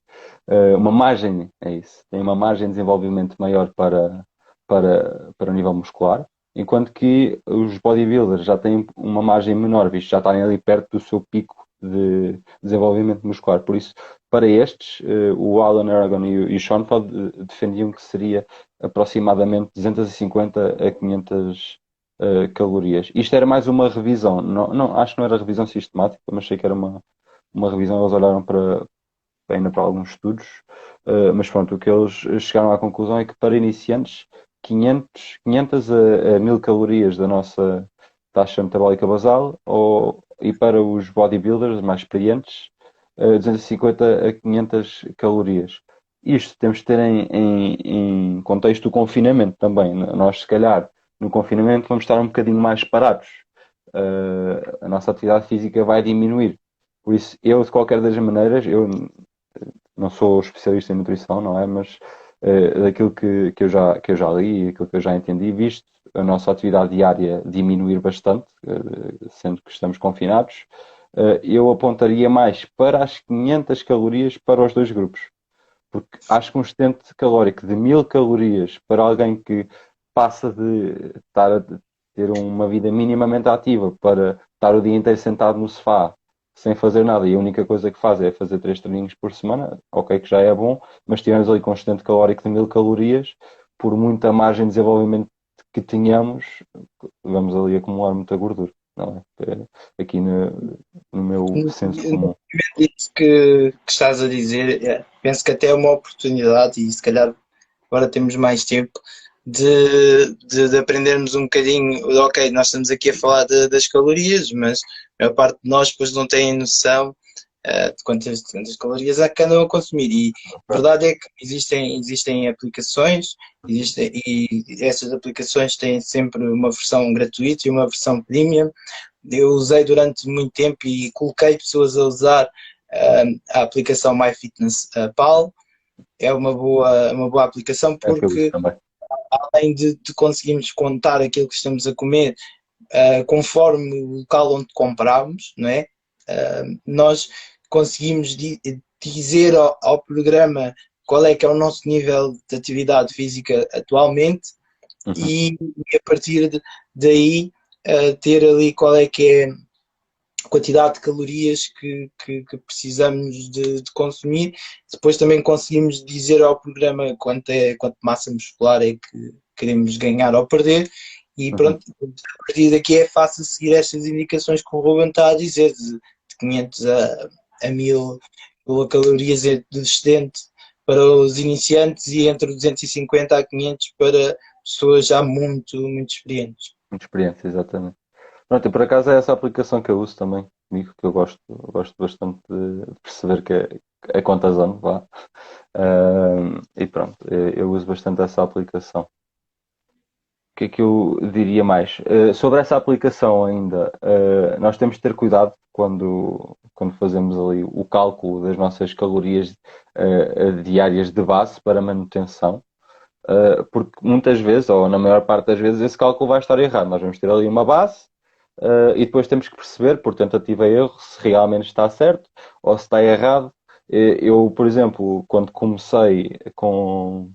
Uma margem, é isso, tem uma margem de desenvolvimento maior para o nível muscular, enquanto que os bodybuilders já têm uma margem menor, visto que já estarem ali perto do seu pico de desenvolvimento muscular. Por isso, para estes, o Alan Aragon e o Schoenfeld defendiam que seria aproximadamente 250 a 500 calorias. Isto era mais uma revisão, acho que não era revisão sistemática, mas sei que era uma revisão, eles olharam ainda para alguns estudos, mas pronto, o que eles chegaram à conclusão é que para iniciantes, 500 a 1000 calorias da nossa taxa metabólica basal, e para os bodybuilders mais experientes, 250 a 500 calorias. Isto temos de ter em contexto do confinamento também. Nós, se calhar, no confinamento vamos estar um bocadinho mais parados. A nossa atividade física vai diminuir. Por isso, eu, de qualquer das maneiras, eu não sou especialista em nutrição, não é? Mas daquilo que eu já li e aquilo que eu já entendi, visto a nossa atividade diária diminuir bastante, sendo que estamos confinados, eu apontaria mais para as 500 calorias para os dois grupos. Porque acho que um excedente calórico de 1000 calorias para alguém que passa de estar a ter uma vida minimamente ativa para estar o dia inteiro sentado no sofá sem fazer nada e a única coisa que faz é fazer 3 treininhos por semana, ok, que já é bom, mas tivemos ali com um excedente calórico de 1000 calorias, por muita margem de desenvolvimento que tenhamos, vamos ali acumular muita gordura, não é? Aqui no meu senso comum. Isso que estás a dizer, penso que até é uma oportunidade e se calhar agora temos mais tempo de aprendermos um bocadinho, ok, nós estamos aqui a falar das calorias, mas a maior parte de nós depois não tem noção de quantas calorias é que andam a consumir. E a verdade é que existem aplicações, e essas aplicações têm sempre uma versão gratuita e uma versão premium. Eu usei durante muito tempo e coloquei pessoas a usar a aplicação MyFitnessPal. É uma boa aplicação É o que eu uso porque também. além de conseguirmos contar aquilo que estamos a comer conforme o local onde compramos, não é? Nós conseguimos dizer ao programa qual é que é o nosso nível de atividade física atualmente Uhum. e a partir daí ter ali qual é que é a quantidade de calorias que precisamos de consumir. Depois também conseguimos dizer ao programa quanto massa muscular é que queremos ganhar ou perder. E Uhum. pronto, a partir daqui é fácil seguir estas indicações que o Ruben está a dizer, de 500 a 1000 calorias de excedente para os iniciantes e entre 250 a 500 para pessoas já muito experientes. Muita experiência, exatamente. Pronto, e por acaso é essa aplicação que eu uso também. comigo, que eu gosto bastante de perceber que é conta zone, vá. E pronto, eu uso bastante essa aplicação. O que é que eu diria mais? Sobre essa aplicação ainda, nós temos de ter cuidado quando fazemos ali o cálculo das nossas calorias diárias de base para manutenção, porque muitas vezes, ou na maior parte das vezes, esse cálculo vai estar errado. Nós vamos ter ali uma base, e depois temos que perceber, por tentativa e erro, se realmente está certo ou se está errado. Eu, por exemplo, quando comecei com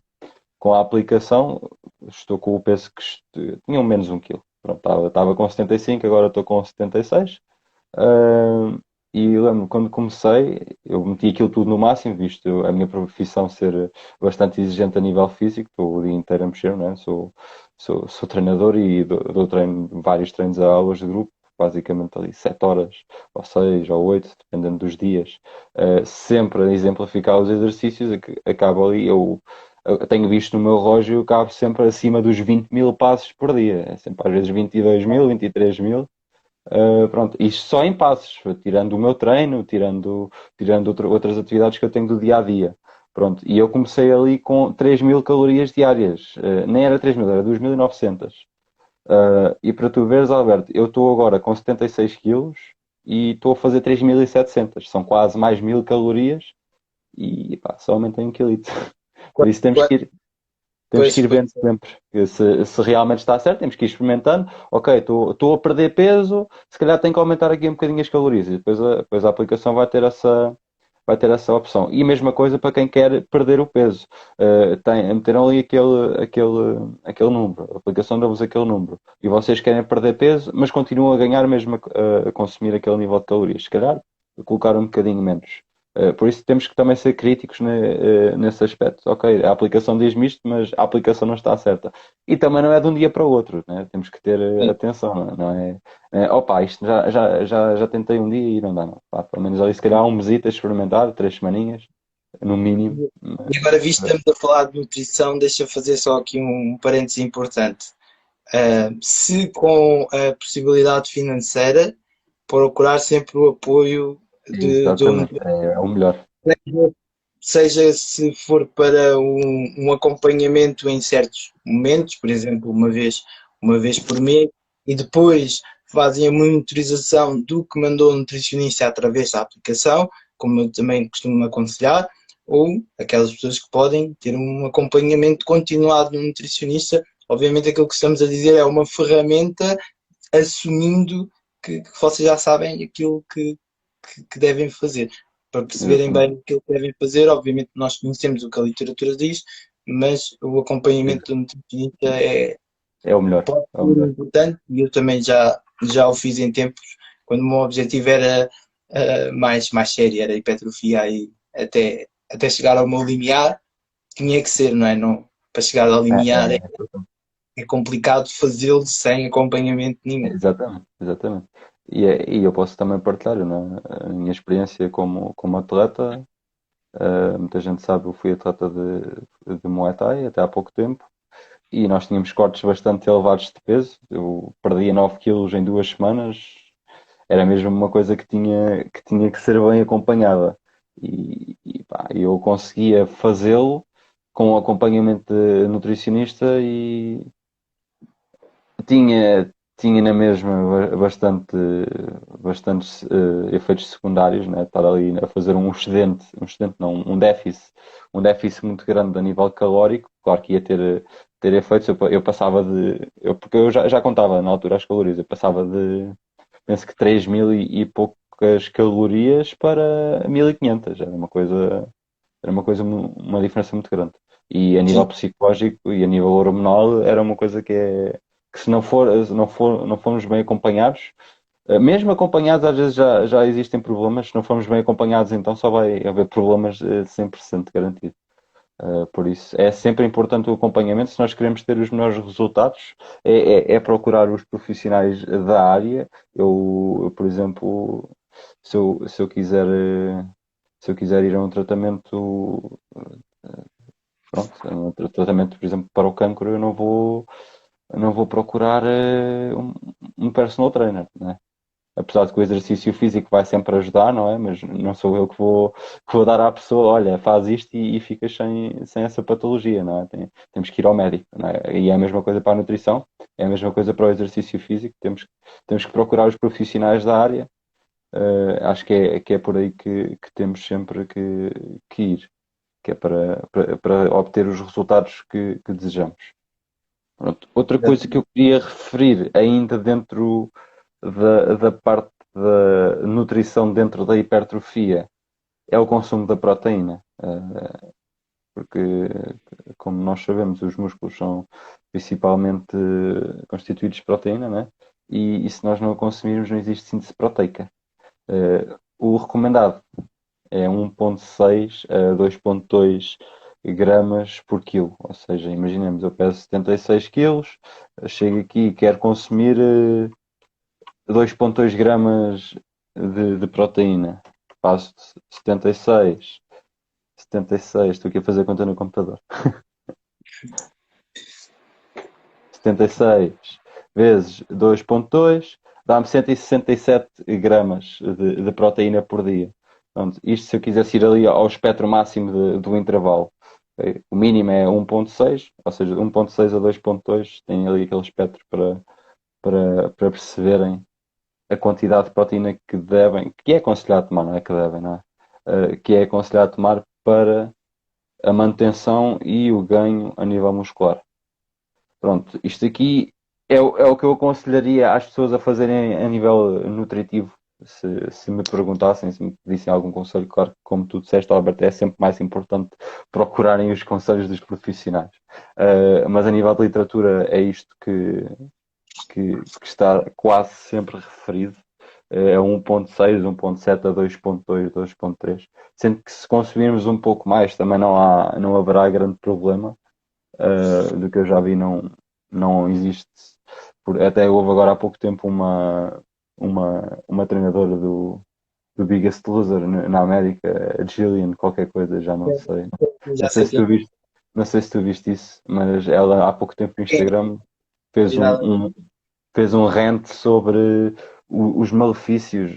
a aplicação, estou com o peso que tinha menos 1 quilo. Pronto, estava com 75, agora estou com 76. Uh, e lembro quando comecei, eu meti aquilo tudo no máximo, visto a minha profissão ser bastante exigente a nível físico, estou o dia inteiro a mexer, não é? Sou treinador e dou vários treinos a aulas de grupo, basicamente ali 7 horas, ou 6 ou 8, dependendo dos dias, sempre a exemplificar os exercícios, acabo ali, eu tenho visto no meu relógio, eu acabo sempre acima dos 20 mil passos por dia, é sempre às vezes 22 mil, 23 mil. Pronto, isto só em passos, tirando o meu treino, tirando outras atividades que eu tenho do dia a dia. Pronto, e eu comecei ali com 3.000 calorias diárias. Nem era 3.000, era 2.900. E para tu veres, Alberto, eu estou agora com 76 quilos e estou a fazer 3.700. São quase mais 1.000 calorias e pá, só aumentei 1 quilito. Por isso temos que Pois, ir pois, vendo sempre. Se realmente está certo, temos que ir experimentando. Ok, estou a perder peso, se calhar tenho que aumentar aqui um bocadinho as calorias. E depois a aplicação vai ter essa opção. E a mesma coisa para quem quer perder o peso. Meteram ali aquele número. A aplicação dá-vos aquele número. E vocês querem perder peso, mas continuam a ganhar mesmo a consumir aquele nível de calorias. Se calhar, colocar um bocadinho menos. Por isso temos que também ser críticos nesse aspecto. Ok, a aplicação diz-me isto, mas a aplicação não está certa. E também não é de um dia para o outro, né? Temos que ter atenção, não é? Opa, isto já tentei um dia e não dá, não. Pá, pelo menos ali se calhar um mesito a experimentar, 3 semaninhas, no mínimo. e agora, visto que estamos a falar de nutrição, deixa eu fazer só aqui um parênteses importante. Se com a possibilidade financeira, procurar sempre o apoio de um, Exatamente, é o melhor. seja se for para um acompanhamento em certos momentos, por exemplo, uma vez por mês, e depois fazem a monitorização do que mandou o nutricionista através da aplicação, como eu também costumo aconselhar, ou aquelas pessoas que podem ter um acompanhamento continuado no nutricionista. Obviamente, aquilo que estamos a dizer é uma ferramenta, assumindo que vocês já sabem aquilo que devem fazer. Para perceberem Exatamente. bem aquilo que devem fazer, obviamente nós conhecemos o que a literatura diz, mas o acompanhamento do nutricionista É o melhor. pode É o ser melhor. importante e eu também já o fiz em tempos quando o meu objetivo era mais sério, era hipertrofia e até chegar ao meu limiar tinha que ser, não é? Não, para chegar ao É, limiar é, é complicado fazê-lo sem acompanhamento nenhum. exatamente, exatamente. E eu posso também partilhar, né, a minha experiência como atleta. Muita gente sabe, eu fui atleta de Muay Thai até há pouco tempo e nós tínhamos cortes bastante elevados de peso. Eu perdia 9 quilos em 2 semanas. Era mesmo uma coisa que tinha que ser bem acompanhada. E pá, eu conseguia fazê-lo com acompanhamento de nutricionista e tinha, tinha na mesma bastantes efeitos secundários, né? Estar ali a fazer um excedente não, um déficit muito grande a nível calórico, claro que ia ter efeitos, eu passava porque eu já contava na altura as calorias, eu passava penso que 3.000 e poucas calorias para 1.500, era uma coisa, uma diferença muito grande. E a nível Sim, psicológico e a nível hormonal era uma coisa que se não formos bem acompanhados, mesmo acompanhados às vezes já existem problemas, se não formos bem acompanhados então só vai haver problemas 100% garantido. Por isso é sempre importante o acompanhamento se nós queremos ter os melhores resultados, é procurar os profissionais da área. Por exemplo, se eu quiser ir a um tratamento, pronto, um tratamento, por exemplo, para o cancro, eu não vou procurar um personal trainer, né? apesar de que o exercício físico vai sempre ajudar, não é? Mas não sou eu que vou dar à pessoa, olha, faz isto e ficas sem essa patologia, não é? Temos que ir ao médico, não é? E é a mesma coisa para a nutrição, é a mesma coisa para o exercício físico, temos que procurar os profissionais da área. Acho que é por aí que temos sempre que ir, que é para obter os resultados que desejamos. Pronto. Outra coisa que eu queria referir, ainda dentro da parte da nutrição dentro da hipertrofia, é o consumo da proteína. Porque, como nós sabemos, os músculos são principalmente constituídos de proteína, né? E se nós não a consumirmos, não existe síntese proteica. O recomendado é 1,6 a 2,2 gramas por quilo. Ou seja, imaginemos, eu peso 76 quilos, chego aqui e quero consumir 2,2 gramas de proteína. Passo 76, estou aqui a fazer conta no computador. 76 vezes 2,2 dá-me 167 gramas de proteína por dia. Pronto, isto se eu quisesse ir ali ao espectro máximo do intervalo. Okay? O mínimo é 1,6, ou seja, 1,6 a 2,2 tem ali aquele espectro para perceberem a quantidade de proteína que é aconselhado tomar, não é que devem, não é? Que é aconselhado tomar para a manutenção e o ganho a nível muscular. Pronto, isto aqui é o que eu aconselharia às pessoas a fazerem a nível nutritivo. Se me perguntassem, se me pedissem algum conselho, claro que, como tu disseste, Albert, é sempre mais importante procurarem os conselhos dos profissionais. Mas a nível de literatura é isto que está quase sempre referido. É 1,6, 1,7 a 2,2, 2,3. Sendo que se consumirmos um pouco mais também não haverá grande problema. Do que eu já vi, não existe. Até houve agora há pouco tempo uma treinadora do Biggest Loser na América, a Gillian, qualquer coisa, já não sei. Não Já sei sei se tu quem viste, não sei se tu viste isso, mas ela há pouco tempo no é. Instagram fez Cuidado. fez um rant sobre os malefícios,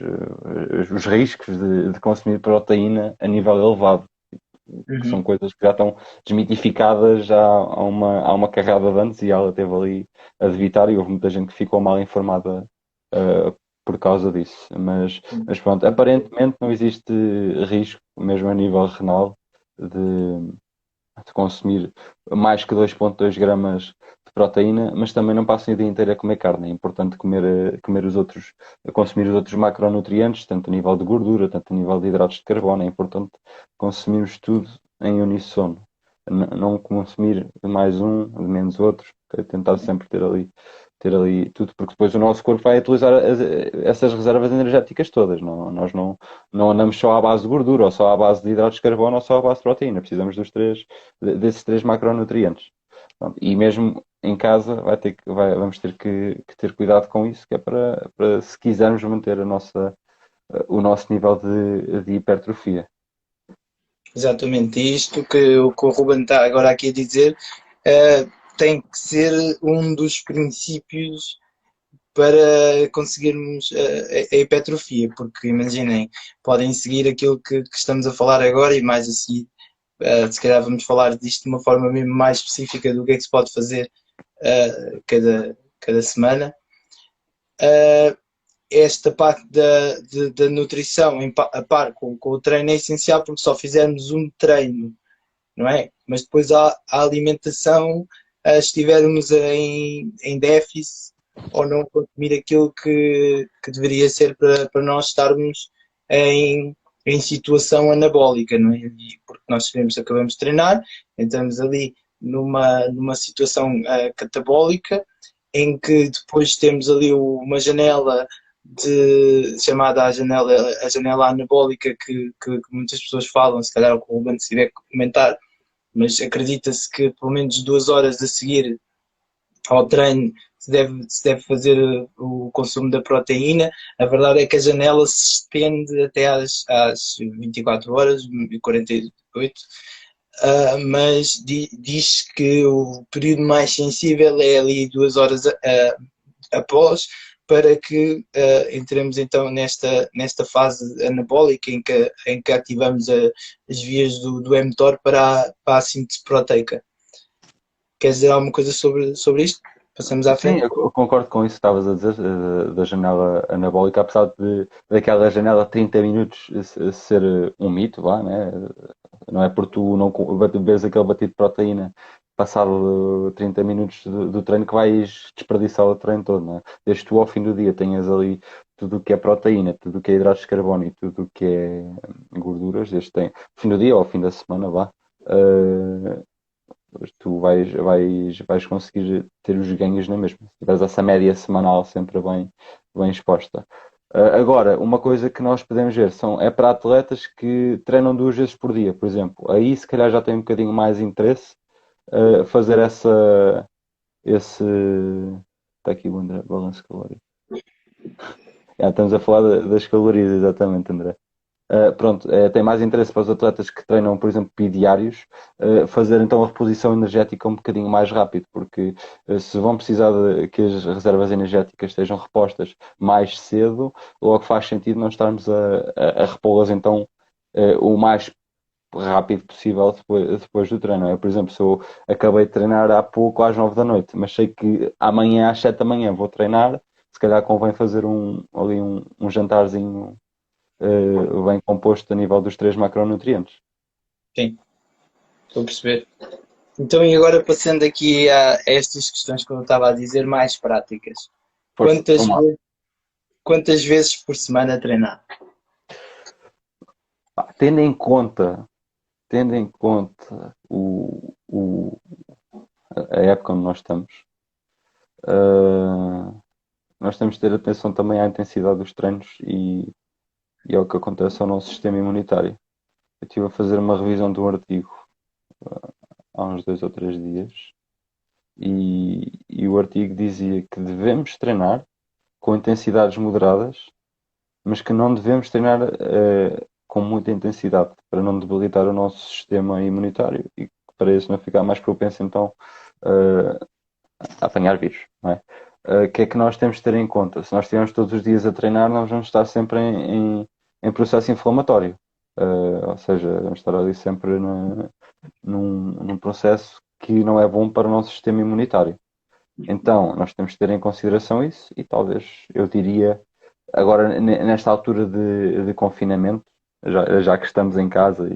os riscos de consumir proteína a nível elevado, que Uhum. são coisas que já estão desmitificadas já há uma carrada de anos e ela esteve ali a evitar e houve muita gente que ficou mal informada por causa disso. Mas pronto, aparentemente não existe risco, mesmo a nível renal, de consumir mais que 2,2 gramas de proteína, mas também não passem o dia inteiro a comer carne. É importante comer consumir os outros macronutrientes, tanto a nível de gordura, tanto a nível de hidratos de carbono. É importante consumirmos tudo em uníssono. Não consumir mais um, menos outro, tentar sempre ter ali tudo, porque depois o nosso corpo vai utilizar essas reservas energéticas todas. Não andamos só à base de gordura, ou só à base de hidratos de carbono, ou só à base de proteína. Precisamos desses três macronutrientes. Pronto, e mesmo em casa vamos ter que ter cuidado com isso, que é para se quisermos manter o nosso nível de hipertrofia. Exatamente isto que o Ruben está agora aqui a dizer, tem que ser um dos princípios para conseguirmos a hipertrofia, porque imaginem, podem seguir aquilo que estamos a falar agora e mais assim, se calhar vamos falar disto de uma forma mesmo mais específica do que é que se pode fazer cada semana. Esta parte da nutrição a par com o treino é essencial porque só fizermos um treino, não é? Mas depois a alimentação, se estivermos em déficit ou não consumir aquilo que deveria ser para nós estarmos em situação anabólica, não é? Porque nós sabemos que acabamos de treinar, entramos ali numa situação catabólica, em que depois temos ali uma janela chamada a janela anabólica que muitas pessoas falam, se calhar o Ruben se tiver que comentar, mas acredita-se que pelo menos 2 horas a seguir ao treino se deve fazer o consumo da proteína. A verdade é que a janela se estende até às 24 horas e 48, mas diz que o período mais sensível é ali 2 horas após, para que entremos então nesta fase anabólica em que ativamos as vias do mTOR para a síntese proteica. Queres dizer alguma coisa sobre isto? Passamos à Sim, frente? eu concordo com isso que estavas a dizer, da janela anabólica, apesar daquela janela de 30 minutos ser um mito, vá, né? Não é por tu não beberes aquele batido de proteína passado 30 minutos do treino que vais desperdiçar o treino todo, não é? Desde que tu ao fim do dia tenhas ali tudo o que é proteína, tudo o que é hidratos de carbono e tudo o que é gorduras, desde que tem, ao fim do dia ou ao fim da semana, vá, tu vais conseguir ter os ganhos na mesma. Se tiveres essa média semanal sempre bem exposta. Agora, uma coisa que nós podemos ver é para atletas que treinam 2 vezes por dia, por exemplo. Aí se calhar já tem um bocadinho mais interesse fazer esse. Está aqui o André, balanço calórico. Já estamos a falar das calorias, exatamente, André. Pronto, tem mais interesse para os atletas que treinam, por exemplo, bidiários, fazer então a reposição energética um bocadinho mais rápido, porque se vão precisar de que as reservas energéticas estejam repostas mais cedo, logo faz sentido não estarmos a repô-las então o mais rápido possível depois do treino. Por exemplo, se eu acabei de treinar há pouco às 9 da noite, mas sei que amanhã às 7 da manhã vou treinar, se calhar convém fazer ali um jantarzinho bem composto a nível dos 3 macronutrientes. Sim, estou a perceber. Então, e agora passando aqui a estas questões que eu estava a dizer, mais práticas. Força, vamos lá. Quantas vezes por semana treinar? Tendo em conta a época onde nós estamos, nós temos de ter atenção também à intensidade dos treinos e ao que acontece ao nosso sistema imunitário. Eu estive a fazer uma revisão de um artigo há uns 2 ou 3 dias e o artigo dizia que devemos treinar com intensidades moderadas, mas que não devemos treinar com muita intensidade para não debilitar o nosso sistema imunitário e para isso não ficar mais propenso então a apanhar vírus, não é? O que é que nós temos de ter em conta? Se nós estivermos todos os dias a treinar, nós vamos estar sempre em processo inflamatório. Ou seja, vamos estar ali sempre num processo que não é bom para o nosso sistema imunitário. Então, nós temos de ter em consideração isso e talvez, eu diria, agora nesta altura de confinamento, já que estamos em casa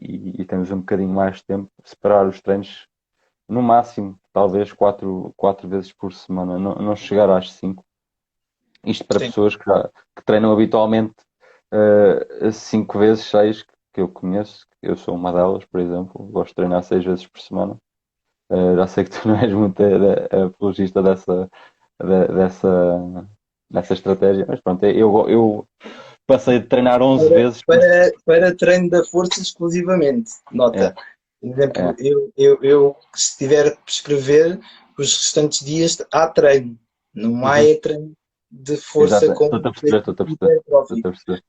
e temos um bocadinho mais de tempo, separar os treinos no máximo, talvez 4 vezes por semana, não chegar às 5. Isto para Sim. pessoas que treinam habitualmente 5 vezes, 6, que eu conheço. Eu sou uma delas, por exemplo. Gosto de treinar 6 vezes por semana. Já sei que tu não és muito apologista dessa estratégia, mas pronto, eu passei de treinar 11 vezes. Para treino da força exclusivamente, nota. Por exemplo, eu se tiver que prescrever os restantes dias há treino, não há treino de força. Exato. Estou a perceber.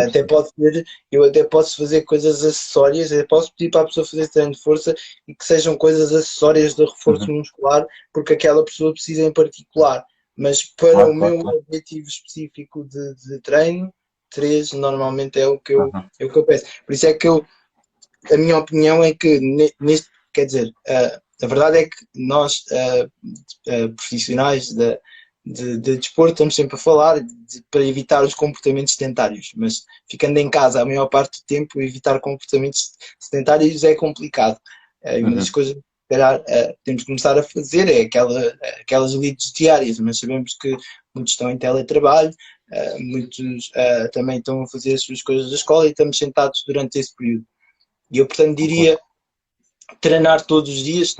Até pode ser, eu até posso fazer coisas acessórias, até posso pedir para a pessoa fazer treino de força e que sejam coisas acessórias de reforço muscular, porque aquela pessoa precisa em particular. Mas para o meu objetivo específico de treino, 3 normalmente é o que eu peço. Por isso é que a minha opinião é que neste, quer dizer, a verdade é que nós profissionais de desporto estamos sempre a falar para evitar os comportamentos sedentários, mas ficando em casa a maior parte do tempo evitar comportamentos sedentários é complicado. E uma das coisas que temos que começar a fazer é aquelas leads diárias, mas sabemos que muitos estão em teletrabalho, muitos também estão a fazer as suas coisas da escola e estamos sentados durante esse período. E eu, portanto, diria treinar todos os dias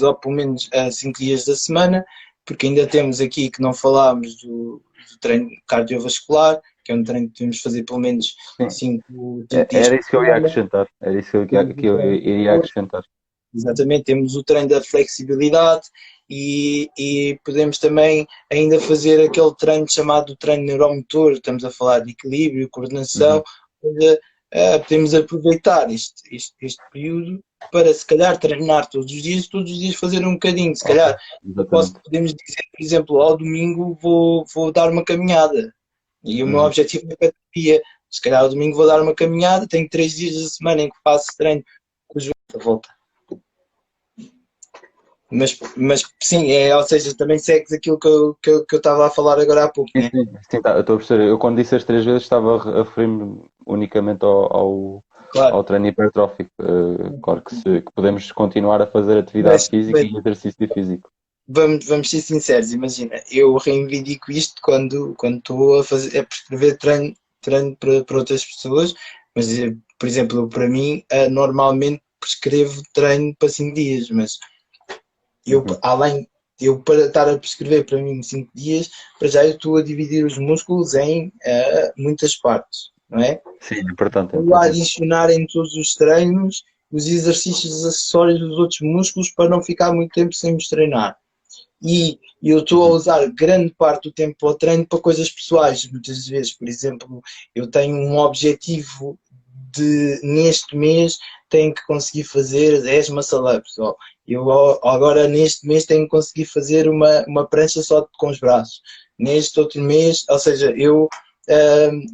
ou pelo menos 5 dias da semana, porque ainda temos aqui que não falámos do treino cardiovascular, que é um treino que devemos fazer pelo menos 5 dias. Era isso que eu ia acrescentar. Era isso que eu iria acrescentar. Exatamente, temos o treino da flexibilidade e podemos também ainda fazer aquele treino chamado treino neuromotor, estamos a falar de equilíbrio, coordenação, podemos aproveitar este período para, se calhar, treinar todos os dias fazer um bocadinho. Se calhar, Exatamente. podemos dizer, por exemplo, ao domingo vou dar uma caminhada. E o meu Uhum. objetivo é hipertrofia. Se calhar, ao domingo vou dar uma caminhada. Tenho 3 dias da semana em que faço treino com os joelhos à volta. Mas sim, ou seja, também segues aquilo que eu estava a falar agora há pouco, Sim, né? sim, sim, eu estou a perceber. Eu quando disse as 3 vezes estava a referir-me unicamente ao Claro. treino hipertrófico. Claro que podemos continuar a fazer atividade física Mas e exercício físico. vamos ser sinceros, imagina, eu reivindico isto quando estou a prescrever treino para outras pessoas, mas, por exemplo, para mim, normalmente prescrevo treino para 5 dias, mas Uhum. eu para estar a prescrever para mim 5 dias, para já eu estou a dividir os músculos em muitas partes, não é? Sim, é importante, é Vou importante. adicionar em todos os treinos os exercícios acessórios dos outros músculos para não ficar muito tempo sem os treinar. E eu estou a Uhum. usar grande parte do tempo para o treino para coisas pessoais. Muitas vezes, por exemplo, eu tenho um objetivo de, neste mês, tenho que conseguir fazer 10 muscle-ups. Eu agora, neste mês, tenho que conseguir fazer uma prancha só com os braços. Neste outro mês, ou seja, eu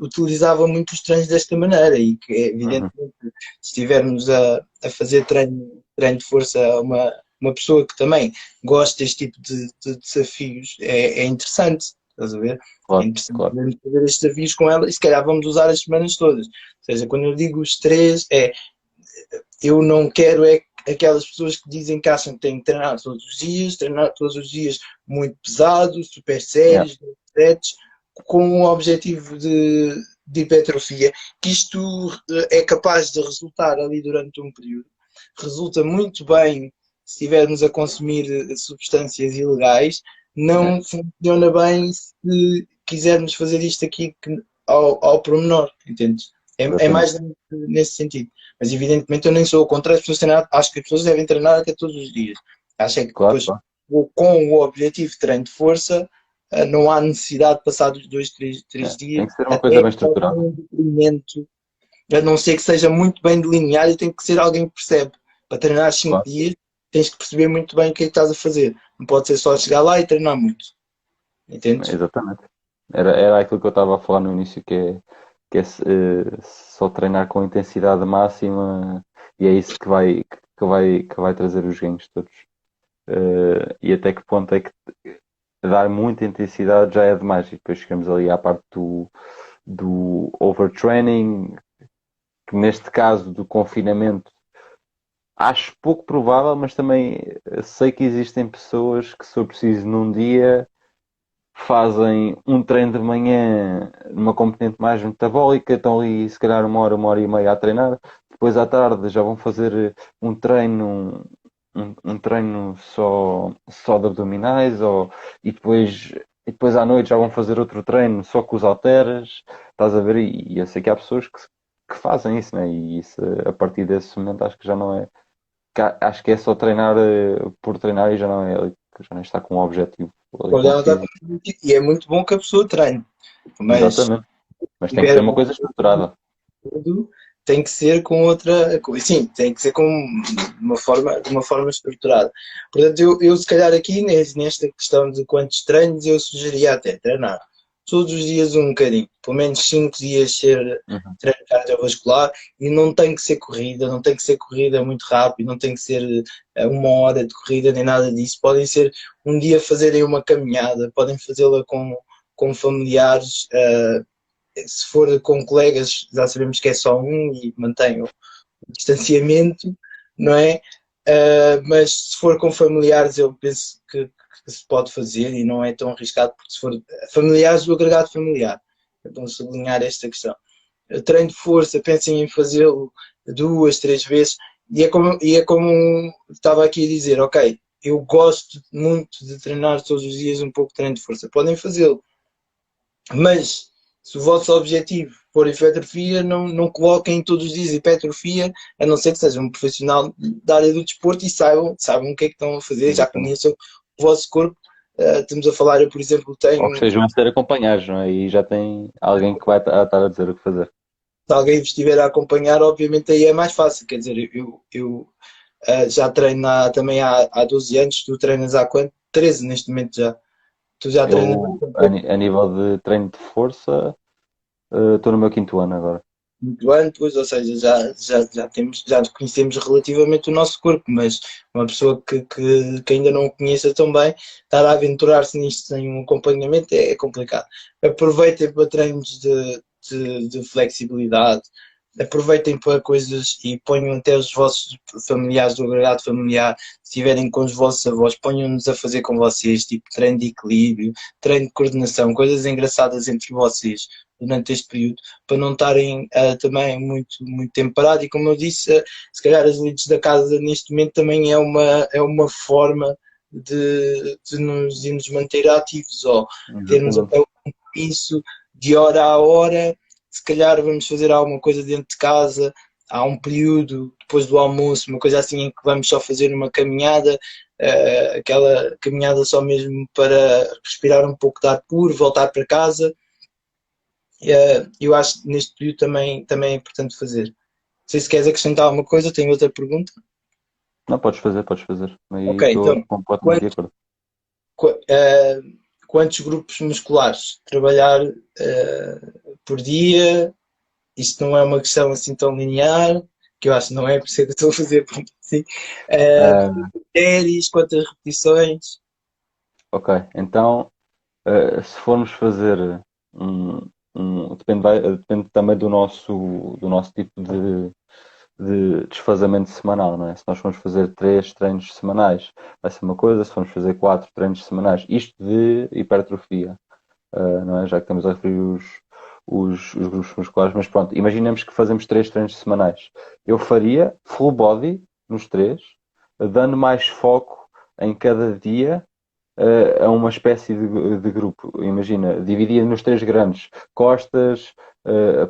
utilizava muito os treinos desta maneira e que, Uhum. evidentemente, se estivermos a fazer treino de força a uma pessoa que também gosto deste tipo de desafios, é interessante, estás a ver? É Claro, interessante claro. fazer estes desafios com ela e se calhar vamos usar as semanas todas. Ou seja, quando eu digo os três, eu não quero aquelas pessoas que dizem que acham que têm que treinar todos os dias muito pesado, super Yeah. sérios, sets, com o objetivo de hipertrofia, que isto é capaz de resultar ali durante um período. Resulta muito bem se estivermos a consumir substâncias ilegais, Yeah. não funciona bem se quisermos fazer isto aqui ao pormenor, entendes? É Exatamente. mais nesse sentido. Mas evidentemente eu nem sou contra as pessoas treinar, acho que as pessoas devem treinar até todos os dias. Acho é que Claro, depois, claro. com o objetivo de treino de força, não há necessidade de passar dos 2, 3 Yeah. dias Tem que ser uma coisa até bem com estruturada. um detrimento, a não ser que seja muito bem delineado e tem que ser alguém que percebe. Para treinar 5 Claro. dias, tens que perceber muito bem o que é que estás a fazer. Não pode ser só chegar lá e treinar muito. Entendes? Exatamente. Era aquilo que eu estava a falar no início, que é só treinar com intensidade máxima e é isso que vai trazer os ganhos todos. E até que ponto é que dar muita intensidade já é demais e depois chegamos ali à parte do overtraining, que neste caso do confinamento acho pouco provável, mas também sei que existem pessoas que, se for preciso, num dia fazem um treino de manhã numa componente mais metabólica, estão ali se calhar uma hora e meia a treinar, depois à tarde já vão fazer um treino, um treino só de abdominais, e depois à noite já vão fazer outro treino só com os halteres, estás a ver? E eu sei que há pessoas que fazem isso, né? E isso, a partir desse momento acho que já não é, acho que é só treinar por treinar e já não está com um objetivo ali Quando com o ela está físico. e é muito bom que a pessoa treine, mas Exatamente. Mas se tem que ser tiver uma coisa estruturada. tudo, tem que ser com outra coisa. Sim, tem que ser com de uma forma estruturada. Portanto, eu se calhar aqui nesta questão de quantos treinos, eu sugeria até treinar todos os dias um bocadinho, pelo menos 5 dias ser Uhum. treino cardiovascular e não tem que ser corrida, não tem que ser corrida muito rápido, não tem que ser 1 hora de corrida nem nada disso. Podem ser um dia fazerem uma caminhada, podem fazê-la com familiares, se for com colegas, já sabemos que é só um e mantém o distanciamento, não é? Mas se for com familiares, eu penso que se pode fazer e não é tão arriscado, porque se for familiares, o agregado familiar. É bom sublinhar esta questão. Treino de força, pensem em fazê-lo 2, 3 vezes, e é como estava aqui a dizer, ok, eu gosto muito de treinar todos os dias um pouco de treino de força. Podem fazê-lo, mas se o vosso objetivo for hipertrofia, não coloquem todos os dias hipertrofia, a não ser que sejam um profissional da área do desporto e saibam o que é que estão a fazer, já Exatamente. conheçam o vosso corpo. Estamos a falar, eu, por exemplo, Ou que tenho. estejam a ser acompanhados, não é? E já tem alguém que vai estar a dizer o que fazer. se alguém vos estiver a acompanhar, obviamente aí é mais fácil. Quer dizer, já treino também há 12 anos, tu treinas há quanto? 13 neste momento já. Tu já treinas há Eu, quanto tempo? a nível de treino de força, estou no meu quinto ano agora. Muito anos, ou seja, já conhecemos relativamente o nosso corpo, mas uma pessoa que ainda não o conheça tão bem, estar a aventurar-se nisto sem um acompanhamento é complicado. Aproveitem para treinos de flexibilidade, aproveitem para coisas e ponham até os vossos familiares do agregado familiar, se estiverem com os vossos avós, ponham-nos a fazer com vocês, tipo treino de equilíbrio, treino de coordenação, coisas engraçadas entre vocês durante este período, para não estarem também muito tempo parados. E como eu disse, se calhar as leads da casa neste momento também é uma forma de nos manter ativos, ou termos Exatamente. até um compromisso de hora a hora, se calhar vamos fazer alguma coisa dentro de casa, há um período depois do almoço, uma coisa assim em que vamos só fazer uma caminhada, aquela caminhada só mesmo para respirar um pouco de ar puro, voltar para casa. Eu acho que neste período também é importante fazer. Não sei se queres acrescentar alguma coisa, tenho outra pergunta. Não, podes fazer, podes fazer. Ok, Aí estou então, completamente de quantos, acordo. quantos grupos musculares trabalhar por dia? Isto não é uma questão assim tão linear, que eu acho que não é, por isso é que eu estou a fazer pergunta assim. Ah, Séries, quantas repetições? ok, então, se formos fazer um, depende também do nosso tipo de desfazamento semanal, não é? Se nós formos fazer 3 treinos semanais, vai ser uma coisa, se formos fazer 4 treinos semanais, isto de hipertrofia, não é? Já que estamos a referir os grupos musculares, mas pronto, imaginemos que fazemos 3 treinos semanais. Eu faria full body nos três, dando mais foco em cada dia a uma espécie de grupo. Imagina, dividia nos três grandes: costas,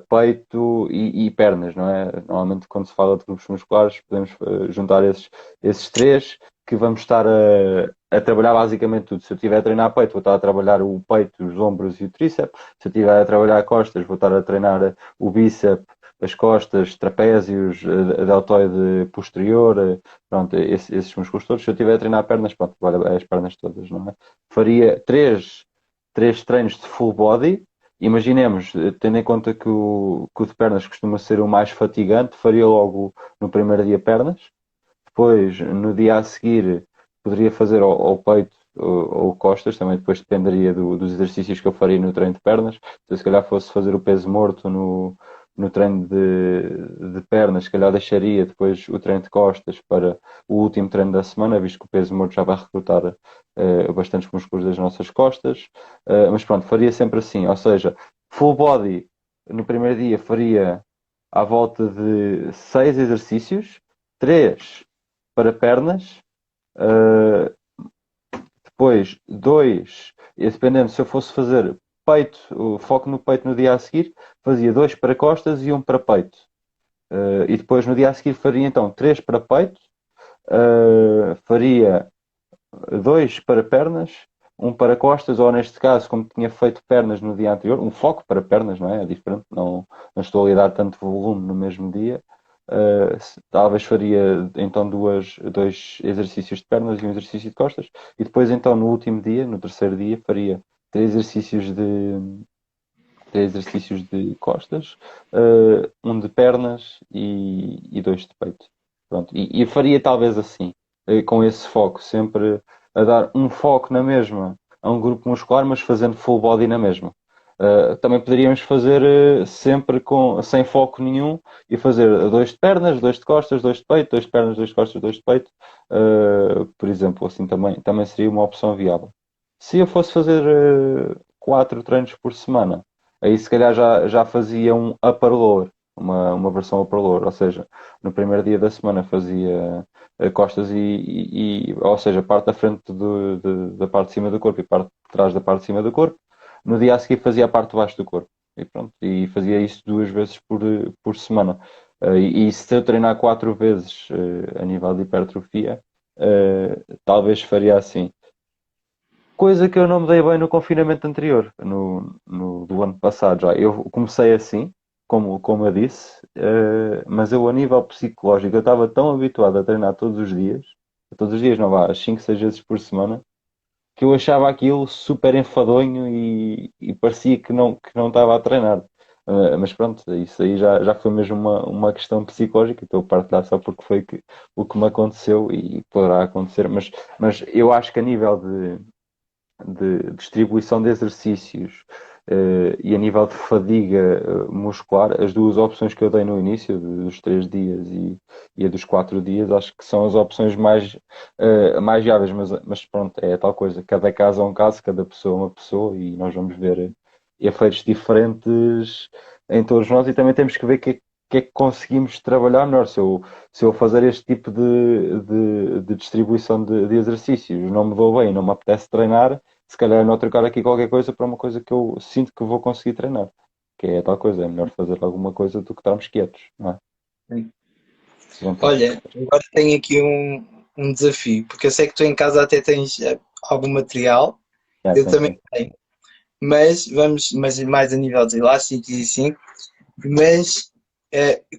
peito e pernas, não é? Normalmente, quando se fala de grupos musculares, podemos juntar esses três que vamos estar a trabalhar basicamente tudo. Se eu estiver a treinar peito, vou estar a trabalhar o peito, os ombros e o tríceps. Se eu estiver a trabalhar costas, vou estar a treinar o bíceps, as costas, trapézios, a deltoide posterior, pronto, esses músculos todos. Se eu estiver a treinar pernas, pronto, vale as pernas todas, não é? Faria três treinos de full body. Imaginemos, tendo em conta que o de pernas costuma ser o mais fatigante, faria logo no primeiro dia pernas. Depois, no dia a seguir, poderia fazer ao peito ou costas, também depois dependeria dos exercícios que eu faria no treino de pernas. Se calhar fosse fazer o peso morto no treino de pernas, se calhar deixaria depois o treino de costas para o último treino da semana, visto que o peso morto já vai recrutar bastantes músculos das nossas costas. Mas pronto, faria sempre assim, ou seja, full body no primeiro dia faria à volta de 6 exercícios, 3 para pernas, uh, depois 2, e dependendo se eu fosse fazer peito, o foco no peito no dia a seguir, fazia 2 para costas e 1 para peito. E depois no dia a seguir faria então 3 para peito, faria 2 para pernas, 1 para costas, ou neste caso, como tinha feito pernas no dia anterior, um foco para pernas, não é? É diferente, não estou a lidar tanto volume no mesmo dia. Talvez faria então dois exercícios de pernas e um exercício de costas, e depois então no último dia, no terceiro dia, faria três exercícios de, três exercícios de costas, um de pernas e dois de peito. Pronto. E faria talvez assim, com esse foco, sempre a dar um foco na mesma a um grupo muscular, mas fazendo full body na mesma. Também poderíamos fazer sempre sem foco nenhum e fazer 2 de pernas, 2 de costas, 2 de peito, 2 de pernas, 2 de costas, 2 de peito. Por exemplo, assim também seria uma opção viável. Se eu fosse fazer 4 treinos por semana, aí se calhar já fazia um upper lower, uma versão upper lower, ou seja, no primeiro dia da semana fazia costas ou seja, parte da frente da parte de cima do corpo e parte de trás da parte de cima do corpo. No dia a seguir fazia a parte de baixo do corpo. E pronto, e fazia isso 2 vezes por semana. E se eu treinar 4 vezes a nível de hipertrofia, talvez faria assim. Coisa que eu não me dei bem no confinamento anterior, do ano passado já. Eu comecei assim, como eu disse, mas eu a nível psicológico, eu estava tão habituado a treinar todos os dias não vá, 5 6 vezes por semana, que eu achava aquilo super enfadonho e parecia que não estava a treinar. Mas pronto, isso aí já foi mesmo uma questão psicológica, estou a partilhar só porque foi o que me aconteceu e poderá acontecer, mas eu acho que a nível de distribuição de exercícios e a nível de fadiga muscular, as duas opções que eu dei no início, dos 3 dias e a dos 4 dias, acho que são as opções mais viáveis, mas pronto, é tal coisa, cada caso é um caso, cada pessoa é uma pessoa e nós vamos ver efeitos diferentes em todos nós e também temos que ver que é que conseguimos trabalhar melhor. Se eu fazer este tipo de distribuição de exercícios não me dou bem, não me apetece treinar, se calhar não trocar aqui qualquer coisa para uma coisa que eu sinto que vou conseguir treinar. Que é tal coisa, é melhor fazer alguma coisa do que estarmos quietos, não é? Pronto. Olha, agora tenho aqui um desafio, porque eu sei que tu em casa até tens algum material, É, eu sim, também sim. tenho, mas mais a nível de elásticos e assim, mas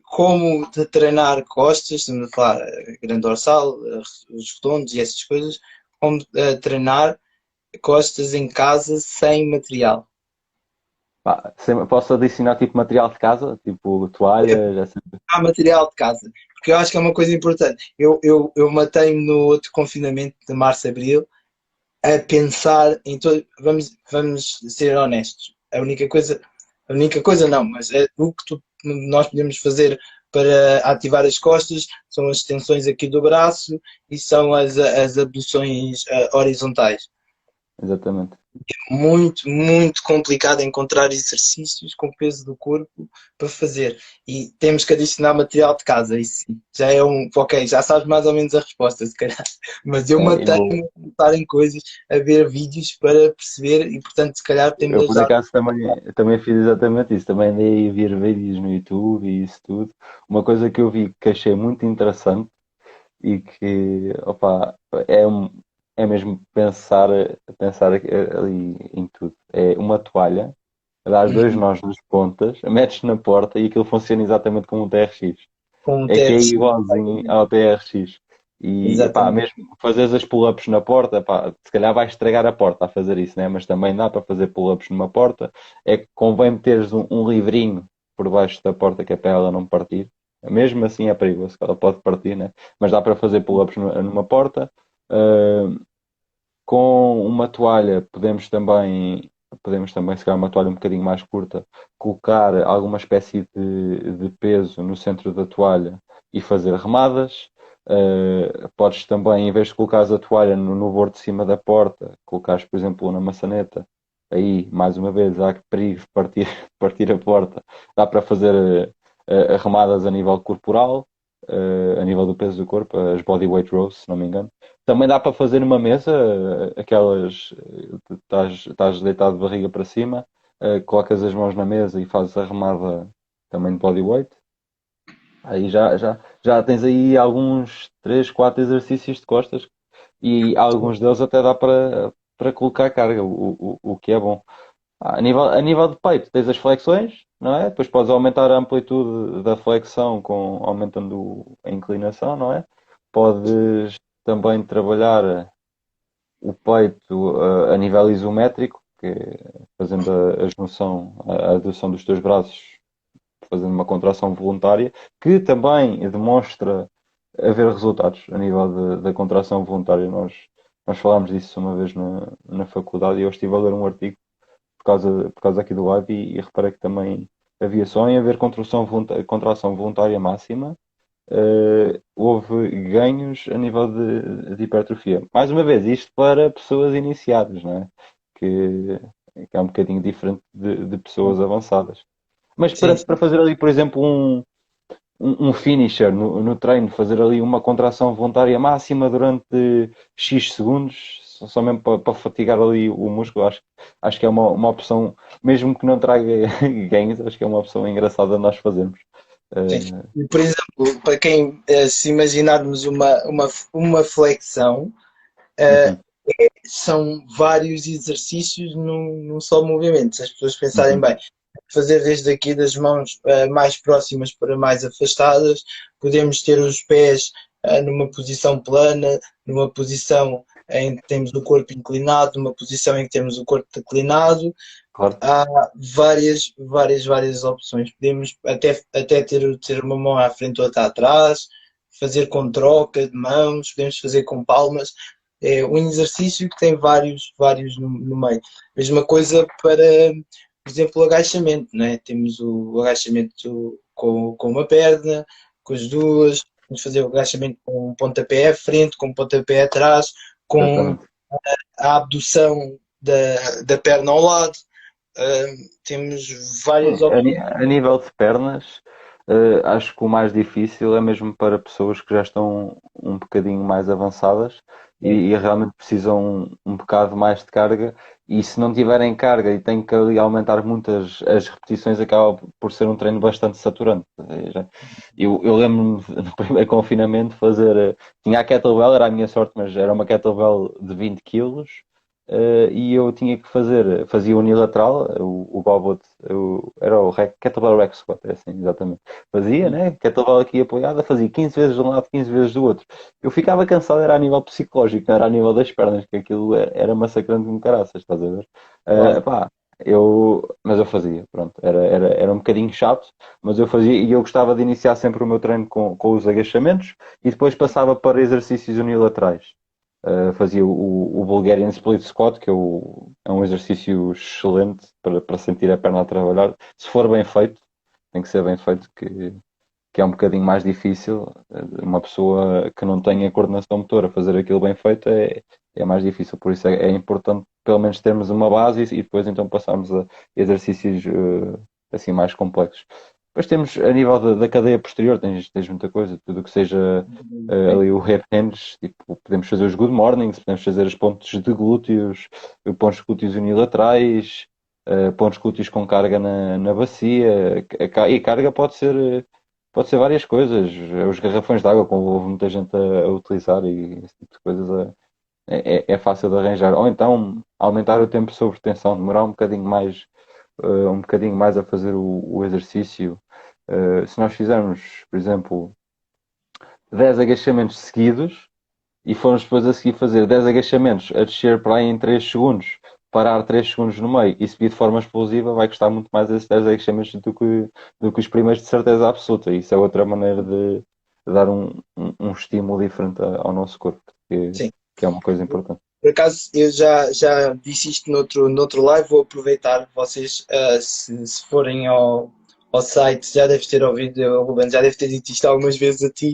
como de treinar costas, estamos a falar grande dorsal, os redondos e essas coisas, como treinar costas em casa sem material. Pá, posso adicionar tipo material de casa, tipo toalhas, assim. Há material de casa, porque eu acho que é uma coisa importante. Eu matei-me no outro confinamento de março, abril, a pensar em todo. Vamos ser honestos. A única coisa não, mas o que nós podemos fazer para ativar as costas são as extensões aqui do braço e são as abduções horizontais. Exatamente. Muito, muito complicado encontrar exercícios com o peso do corpo para fazer. E temos que adicionar material de casa. Isso sim, já é um. Ok, já sabes mais ou menos a resposta, se calhar. Mas eu É, mantenho a montar em coisas, a ver vídeos para perceber e, portanto, se calhar temos eu de por ajudar. acaso também fiz exatamente isso. Também andei a ver vídeos no YouTube e isso tudo. Uma coisa que eu vi que achei muito interessante e que, opa, é mesmo pensar ali em tudo. É uma toalha, dás dois Uhum. nós nas pontas, metes na porta e aquilo funciona exatamente como um TRX. Com um É que é TRX. igualzinho ao TRX. E pá, Exatamente. mesmo fazeres as pull-ups na porta, pá, se calhar vais estragar a porta a fazer isso, né? Mas também dá para fazer pull-ups numa porta. É que convém meteres um livrinho por baixo da porta que é para ela não partir. Mesmo assim é perigoso, que ela pode partir, né? Mas dá para fazer pull-ups numa porta. Uh, com uma toalha podemos também, se calhar uma toalha um bocadinho mais curta, colocar alguma espécie de peso no centro da toalha e fazer remadas. Podes também, em vez de colocares a toalha no bordo de cima da porta, colocares, por exemplo, na maçaneta, aí, mais uma vez, há perigo de partir, partir a porta. Dá para fazer remadas a nível corporal, a nível do peso do corpo, as bodyweight rows, se não me engano. Também dá para fazer numa mesa, aquelas, estás deitado de barriga para cima, colocas as mãos na mesa e fazes a remada também de bodyweight. Aí já tens aí alguns 3 4 exercícios de costas e alguns deles até dá para colocar carga, o que é bom. A nível de peito, tens as flexões, não é? Depois podes aumentar a amplitude da flexão aumentando a inclinação, não é? Podes também trabalhar o peito a nível isométrico, que é fazendo a junção, a adução dos teus braços, fazendo uma contração voluntária, que também demonstra haver resultados a nível da contração voluntária. Nós falámos disso uma vez na faculdade e eu estive a ler um artigo por causa aqui do live e reparei que também havia só em haver contração voluntária máxima, houve ganhos a nível de hipertrofia. Mais uma vez, isto para pessoas iniciadas, não é? Que é um bocadinho diferente de pessoas avançadas. Mas Sim, para sim. fazer ali, por exemplo, um finisher no treino, fazer ali uma contração voluntária máxima durante X segundos, só mesmo para fatigar ali o músculo, acho que é uma opção, mesmo que não traga ganhos, acho que é uma opção engraçada de nós fazermos. Sim. Uh, E, por exemplo, para quem, se imaginarmos uma flexão, eh, uhum, são vários exercícios num só movimento, se as pessoas pensarem uhum. bem. fazer desde aqui das mãos mais próximas para mais afastadas, podemos ter os pés numa posição plana, numa posição em que temos o corpo inclinado, numa posição em que temos o corpo declinado. Claro. Há várias opções. Podemos até ter uma mão à frente ou outra atrás, fazer com troca de mãos, podemos fazer com palmas. É um exercício que tem vários no meio. Mesma coisa para, por exemplo, o agachamento, né? Temos o agachamento com uma perna, com as duas, vamos fazer o agachamento com um pontapé à frente, com um pontapé atrás, com Exatamente. a abdução da perna ao lado. Temos várias Sim, opções. a nível de pernas, acho que o mais difícil é mesmo para pessoas que já estão um bocadinho mais avançadas e realmente precisam um bocado mais de carga. E se não tiverem carga e têm que ali aumentar muitas as repetições, acaba por ser um treino bastante saturante. Ou seja, eu lembro-me no primeiro confinamento fazer. Tinha a kettlebell, era a minha sorte, mas era uma kettlebell de 20 quilos. E eu tinha que fazia unilateral, o Bobot, era o Kettlebell Rack Squat, é assim, exatamente. Fazia, né? Kettlebell aqui apoiada, fazia 15 vezes de um lado, 15 vezes do outro. Eu ficava cansado, era a nível psicológico, não era a nível das pernas, que aquilo era massacrante como caraças, estás a ver? Claro. Pá, mas eu fazia, pronto, era um bocadinho chato, mas eu fazia e eu gostava de iniciar sempre o meu treino com os agachamentos e depois passava para exercícios unilaterais. Fazia o Bulgarian Split Squat, que é um exercício excelente para sentir a perna a trabalhar. Se for bem feito, tem que ser bem feito, que é um bocadinho mais difícil. Uma pessoa que não tenha coordenação motora fazer aquilo bem feito é mais difícil. Por isso é importante, pelo menos, termos uma base e depois então passarmos a exercícios assim mais complexos. Depois temos, a nível da cadeia posterior, tens muita coisa, tudo o que seja ali o hip hinge, tipo, podemos fazer os good mornings, podemos fazer os pontos de glúteos, pontos de glúteos unilaterais, pontos de glúteos com carga na bacia, e carga pode ser várias coisas, os garrafões de água, como houve muita gente a utilizar e esse tipo de coisas é fácil de arranjar. Ou então aumentar o tempo sob tensão, demorar um bocadinho mais a fazer o exercício. Se nós fizermos, por exemplo, 10 agachamentos seguidos e formos depois a seguir fazer 10 agachamentos a descer para aí em 3 segundos, parar 3 segundos no meio e subir de forma explosiva, vai custar muito mais esses 10 agachamentos do que os primeiros de certeza absoluta. Isso é outra maneira de dar um estímulo diferente ao nosso corpo, Sim. que é uma coisa importante. Por acaso, eu já disse isto noutro live, vou aproveitar. Vocês, se forem ao site, já deves ter ouvido, o Ruben já deve ter dito isto algumas vezes a ti,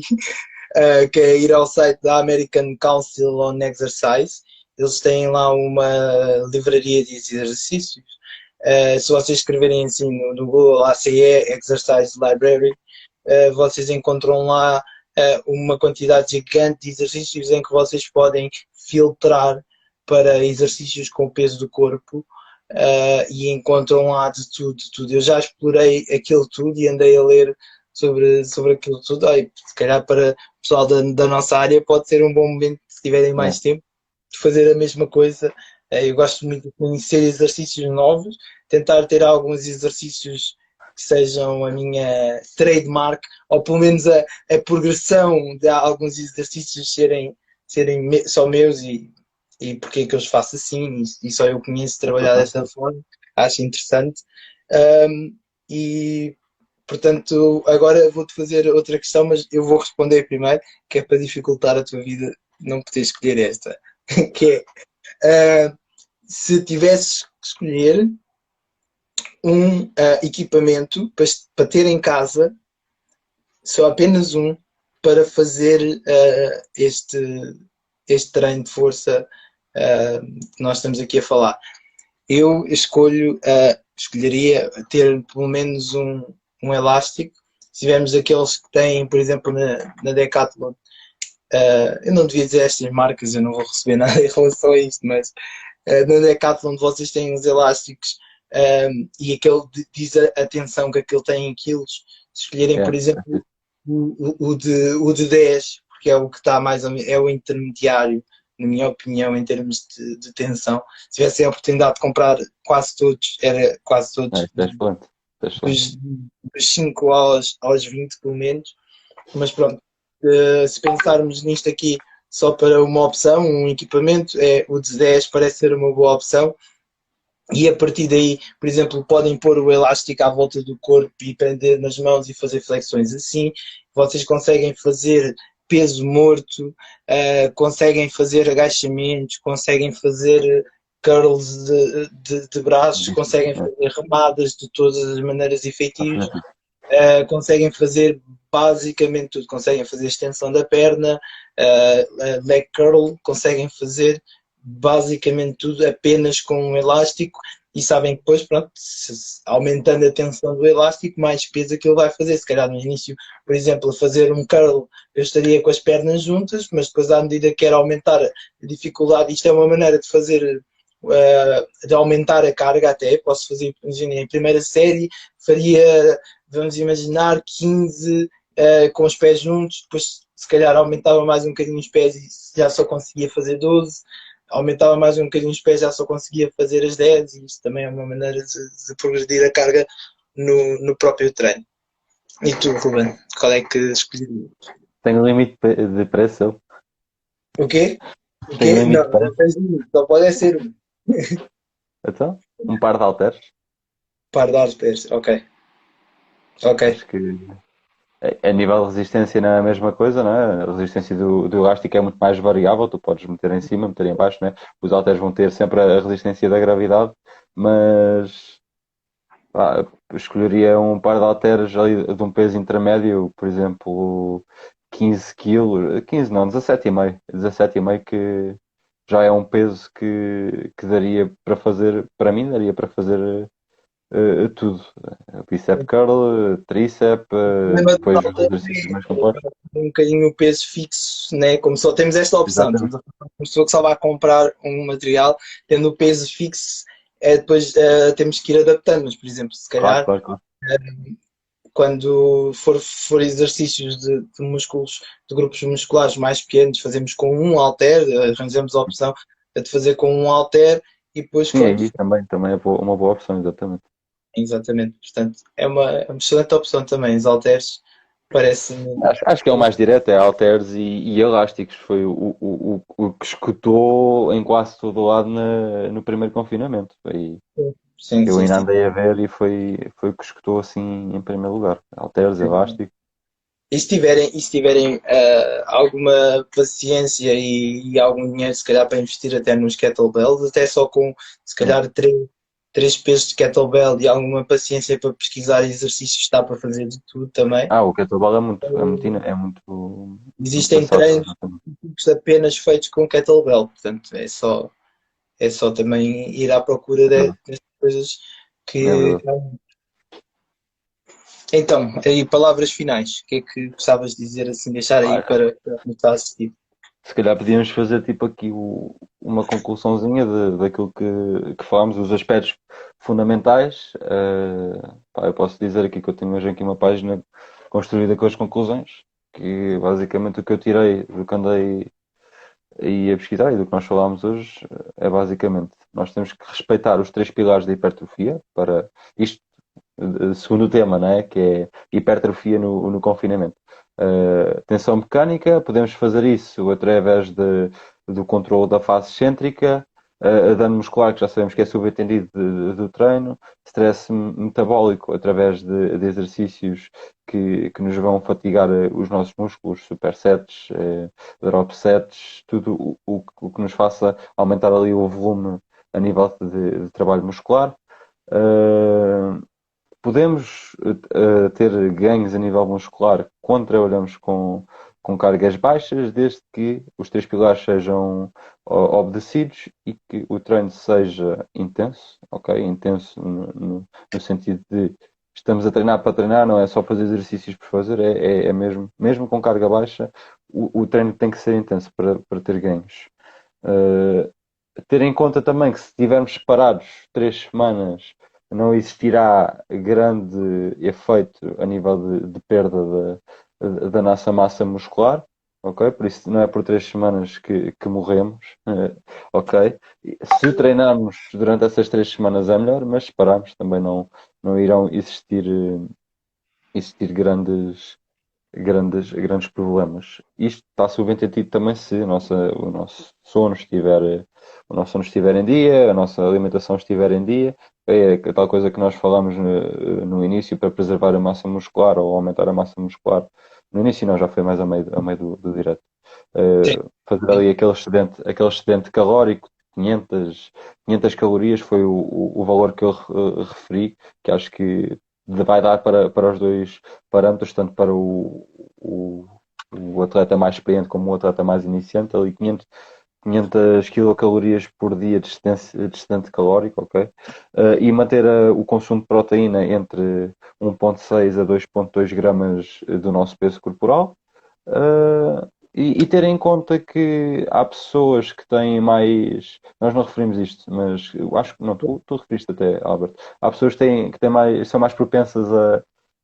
que é ir ao site da American Council on Exercise. Eles têm lá uma livraria de exercícios. Se vocês escreverem assim no Google ACE Exercise Library, vocês encontram lá uma quantidade gigante de exercícios em que vocês podem filtrar para exercícios com o peso do corpo e encontram lá de tudo, de tudo. Eu já explorei aquilo tudo e andei a ler sobre aquilo tudo. Aí, se calhar para o pessoal da nossa área pode ser um bom momento, se tiverem É, mais tempo, de fazer a mesma coisa. Eu gosto muito de conhecer exercícios novos, tentar ter alguns exercícios que sejam a minha trademark, ou pelo menos a progressão de alguns exercícios serem só meus e porque é que eu os faço assim e só eu conheço trabalhar dessa forma, acho interessante. E portanto, agora vou-te fazer outra questão, mas eu vou responder primeiro, que é para dificultar a tua vida não poder escolher esta, que é se tivesses que escolher um equipamento para ter em casa, só apenas um, para fazer este treino de força que nós estamos aqui a falar. Eu escolheria ter pelo menos um elástico. Se tivermos aqueles que têm, por exemplo, na Decathlon, eu não devia dizer estas marcas, eu não vou receber nada em relação a isto, mas na Decathlon vocês têm os elásticos e aquele diz a tensão que aquele tem em quilos. Se escolherem, por é. exemplo, o de 10, porque é o que está mais ou menos, é o intermediário, na minha opinião, em termos de tensão. Se tivessem a oportunidade de comprar quase todos, era quase É, todos, isto é excelente. Isto é excelente. dos, dos 5 aos 20 pelo menos. Mas pronto, se pensarmos nisto aqui só para uma opção, um equipamento, o de 10 parece ser uma boa opção. E a partir daí, por exemplo, podem pôr o elástico à volta do corpo e prender nas mãos e fazer flexões assim. Vocês conseguem fazer peso morto, conseguem fazer agachamentos, conseguem fazer curls de braços, Disto, conseguem é. fazer remadas de todas as maneiras efetivas, Exatamente. conseguem fazer basicamente tudo. Conseguem fazer extensão da perna, leg curl, conseguem fazer basicamente tudo apenas com um elástico e sabem que depois, pronto, aumentando a tensão do elástico, mais peso aquilo vai fazer. Se calhar no início, por exemplo, a fazer um curl, eu estaria com as pernas juntas, mas depois à medida que quero aumentar a dificuldade, isto é uma maneira de fazer, de aumentar a carga até, posso fazer, imagina, em primeira série, faria, vamos imaginar, 15 com os pés juntos, depois se calhar aumentava mais um bocadinho os pés e já só conseguia fazer 12, aumentava mais um bocadinho os pés, já só conseguia fazer as 10, e isto também é uma maneira de progredir a carga no próprio treino. E tu, Ruben, qual é que escolherias? Tem limite de preço? O quê? O Tem quê? limite de Não, não preço? tens limite, só pode ser um Então, um par de halteres? par de halteres. Ok, ok. Acho que a nível de resistência não é a mesma coisa, não é? A resistência do elástico é muito mais variável, tu podes meter em cima, meter em baixo, não é? Os halteres vão ter sempre a resistência da gravidade, mas pá, escolheria um par de halteres ali de um peso intermédio, por exemplo, 15 quilos, 15 não, 17,5, 17,5 que já é um peso que daria para fazer, para mim daria para fazer tudo. Bicep curl, tríceps, O problema dos depois os halteres exercícios mais complexos. é um bocadinho o peso fixo, né? Como só temos esta opção, estamos Exatamente. a falar de uma pessoa que só vai comprar um material, tendo o peso fixo, depois temos que ir adaptando, mas por exemplo, se Claro, calhar claro, claro. quando for exercícios de músculos, de grupos musculares mais pequenos, fazemos com um halter, arranjamos a opção de fazer com um halter e depois Sim, quando. aí também é uma boa opção, exatamente. Exatamente, portanto, é uma excelente opção também, os halteres parece-me. Acho que é o mais direto, é halteres e elásticos. Foi o que escutou em quase todo o lado no primeiro confinamento. Foi, Sim, eu sim, ainda sim. andei a ver e foi o que escutou assim em primeiro lugar. Halteres, elásticos. E se tiverem alguma paciência e algum dinheiro, se calhar, para investir até nos kettlebells, até só com, se calhar, três pesos de kettlebell e alguma paciência para pesquisar exercícios, está para fazer de tudo também. O kettlebell é muito Existem versátil, treinos exatamente. apenas feitos com kettlebell, portanto, é só também ir à procura É verdade. destas coisas É que. verdade. Então, aí palavras finais, o que é que gostavas de dizer assim, deixar aí Pá, para quem está a assistir? se calhar podíamos fazer tipo aqui uma conclusãozinha daquilo que falámos, os aspectos fundamentais. Pá, eu posso dizer aqui que eu tenho hoje aqui uma página construída com as conclusões, que basicamente o que eu tirei do que andei aí a pesquisar e do que nós falámos hoje é basicamente nós temos que respeitar os três pilares da hipertrofia para isto, segundo o tema, né, que é hipertrofia no confinamento. Tensão mecânica, podemos fazer isso através do controle da face excêntrica, dano muscular, que já sabemos que é subentendido do treino, stress metabólico através de exercícios que nos vão fatigar os nossos músculos, supersets, drop sets, tudo o que nos faça aumentar ali o volume a nível de trabalho muscular. Uh, Podemos ter ganhos a nível muscular quando trabalhamos com cargas baixas, desde que os três pilares sejam obedecidos e que o treino seja intenso, ok? Intenso no sentido de estamos a treinar para treinar, não é só fazer exercícios por fazer, é mesmo com carga baixa, o treino tem que ser intenso para ter ganhos. Uh, Ter em conta também que se estivermos separados 3 semanas não existirá grande efeito a nível de perda da nossa massa muscular. ok? Por isso não é por 3 semanas que morremos, ok? Se treinarmos durante essas 3 semanas é melhor, mas se pararmos também não irão existir grandes problemas. Isto está subentendido também se o nosso sono estiver em dia, a nossa alimentação estiver em dia, é a tal coisa que nós falámos no início para preservar a massa muscular ou aumentar a massa muscular. No início não, já foi mais a meio do direto. Sim, Fazer sim. ali aquele excedente calórico, 500 calorias foi o valor que eu referi, que acho que vai dar para os dois parâmetros, tanto para o, o atleta mais experiente como o atleta mais iniciante, ali 500 quilocalorias por dia de excedente calórico, ok? E manter o consumo de proteína entre 1,6 a 2,2 gramas do nosso peso corporal. E ter em conta que há pessoas que têm mais. Nós não referimos isto, mas eu acho que não, tu referiste até, Albert. Há pessoas que têm mais, são mais propensas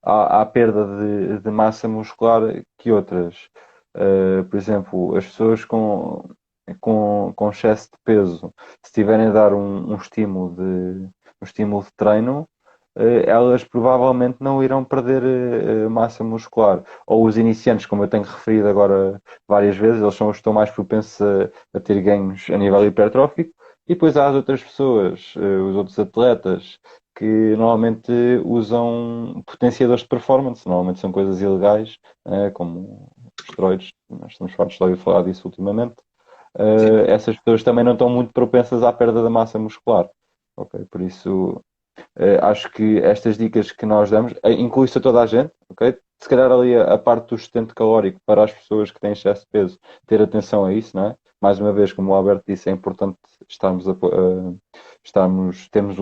à perda de massa muscular que outras. Por exemplo, as pessoas com excesso de peso, se tiverem a dar um estímulo de treino, elas provavelmente não irão perder massa muscular. Ou os iniciantes, como eu tenho referido agora várias vezes, eles são os que estão mais propensos a ter ganhos a nível hipertrófico. E depois há as outras pessoas, os outros atletas, que normalmente usam potenciadores de performance, normalmente são coisas ilegais, como esteroides, nós estamos fartos de ouvir falar disso ultimamente. Sim. Essas pessoas também não estão muito propensas à perda da massa muscular. Ok, por isso acho que estas dicas que nós damos inclui-se a toda a gente, ok? Se calhar ali a parte do sustento calórico para as pessoas que têm excesso de peso, ter atenção a isso, não é? Mais uma vez, como o Alberto disse, é importante termos o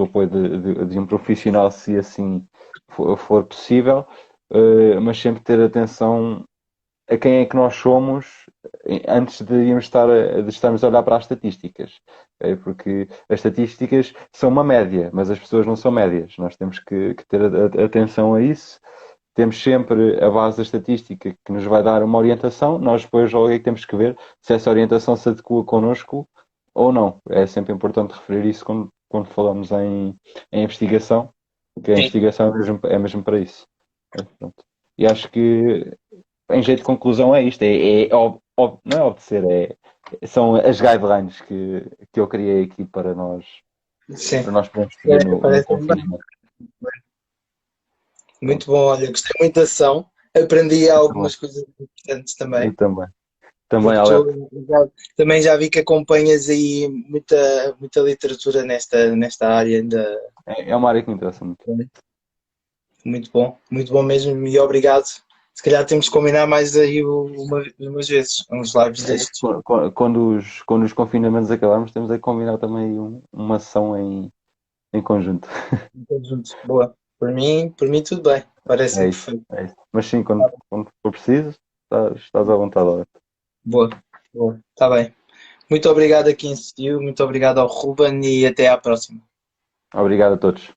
apoio de um profissional se assim for possível, mas sempre ter atenção a quem é que nós somos antes de estarmos a olhar para as estatísticas. Ok? Porque as estatísticas são uma média, mas as pessoas não são médias. Nós temos que ter atenção a isso. Temos sempre a base da estatística que nos vai dar uma orientação. Nós depois logo é que temos que ver se essa orientação se adequa connosco ou não. É sempre importante referir isso quando falamos em investigação, porque a Sim. investigação é mesmo para isso. Pronto. E acho que em jeito de conclusão é isto, não é obedecer, são as guidelines que eu criei aqui Sim. para nós podermos seguir É, no parece-me bem. confinamento. Muito Pronto. bom, olha, gostei muito da ação. Aprendi Eu também, algumas coisas importantes também. eu também. Também, Porque Alberto, também já vi que acompanhas aí muita literatura nesta área. é uma área que me interessa muito. Muito bom mesmo e obrigado. Se calhar temos que combinar mais aí umas vezes, uns lives destes. Quando os confinamentos acabarmos, temos é que combinar também uma sessão em conjunto. Todos juntos. Boa. Por mim tudo bem. É Parece-me isso, perfeito. é isso. Mas sim, quando for preciso, estás à vontade, Alberto. Boa, boa. Está bem. Muito obrigado a quem assistiu, muito obrigado ao Ruben e até à próxima. Obrigado a todos.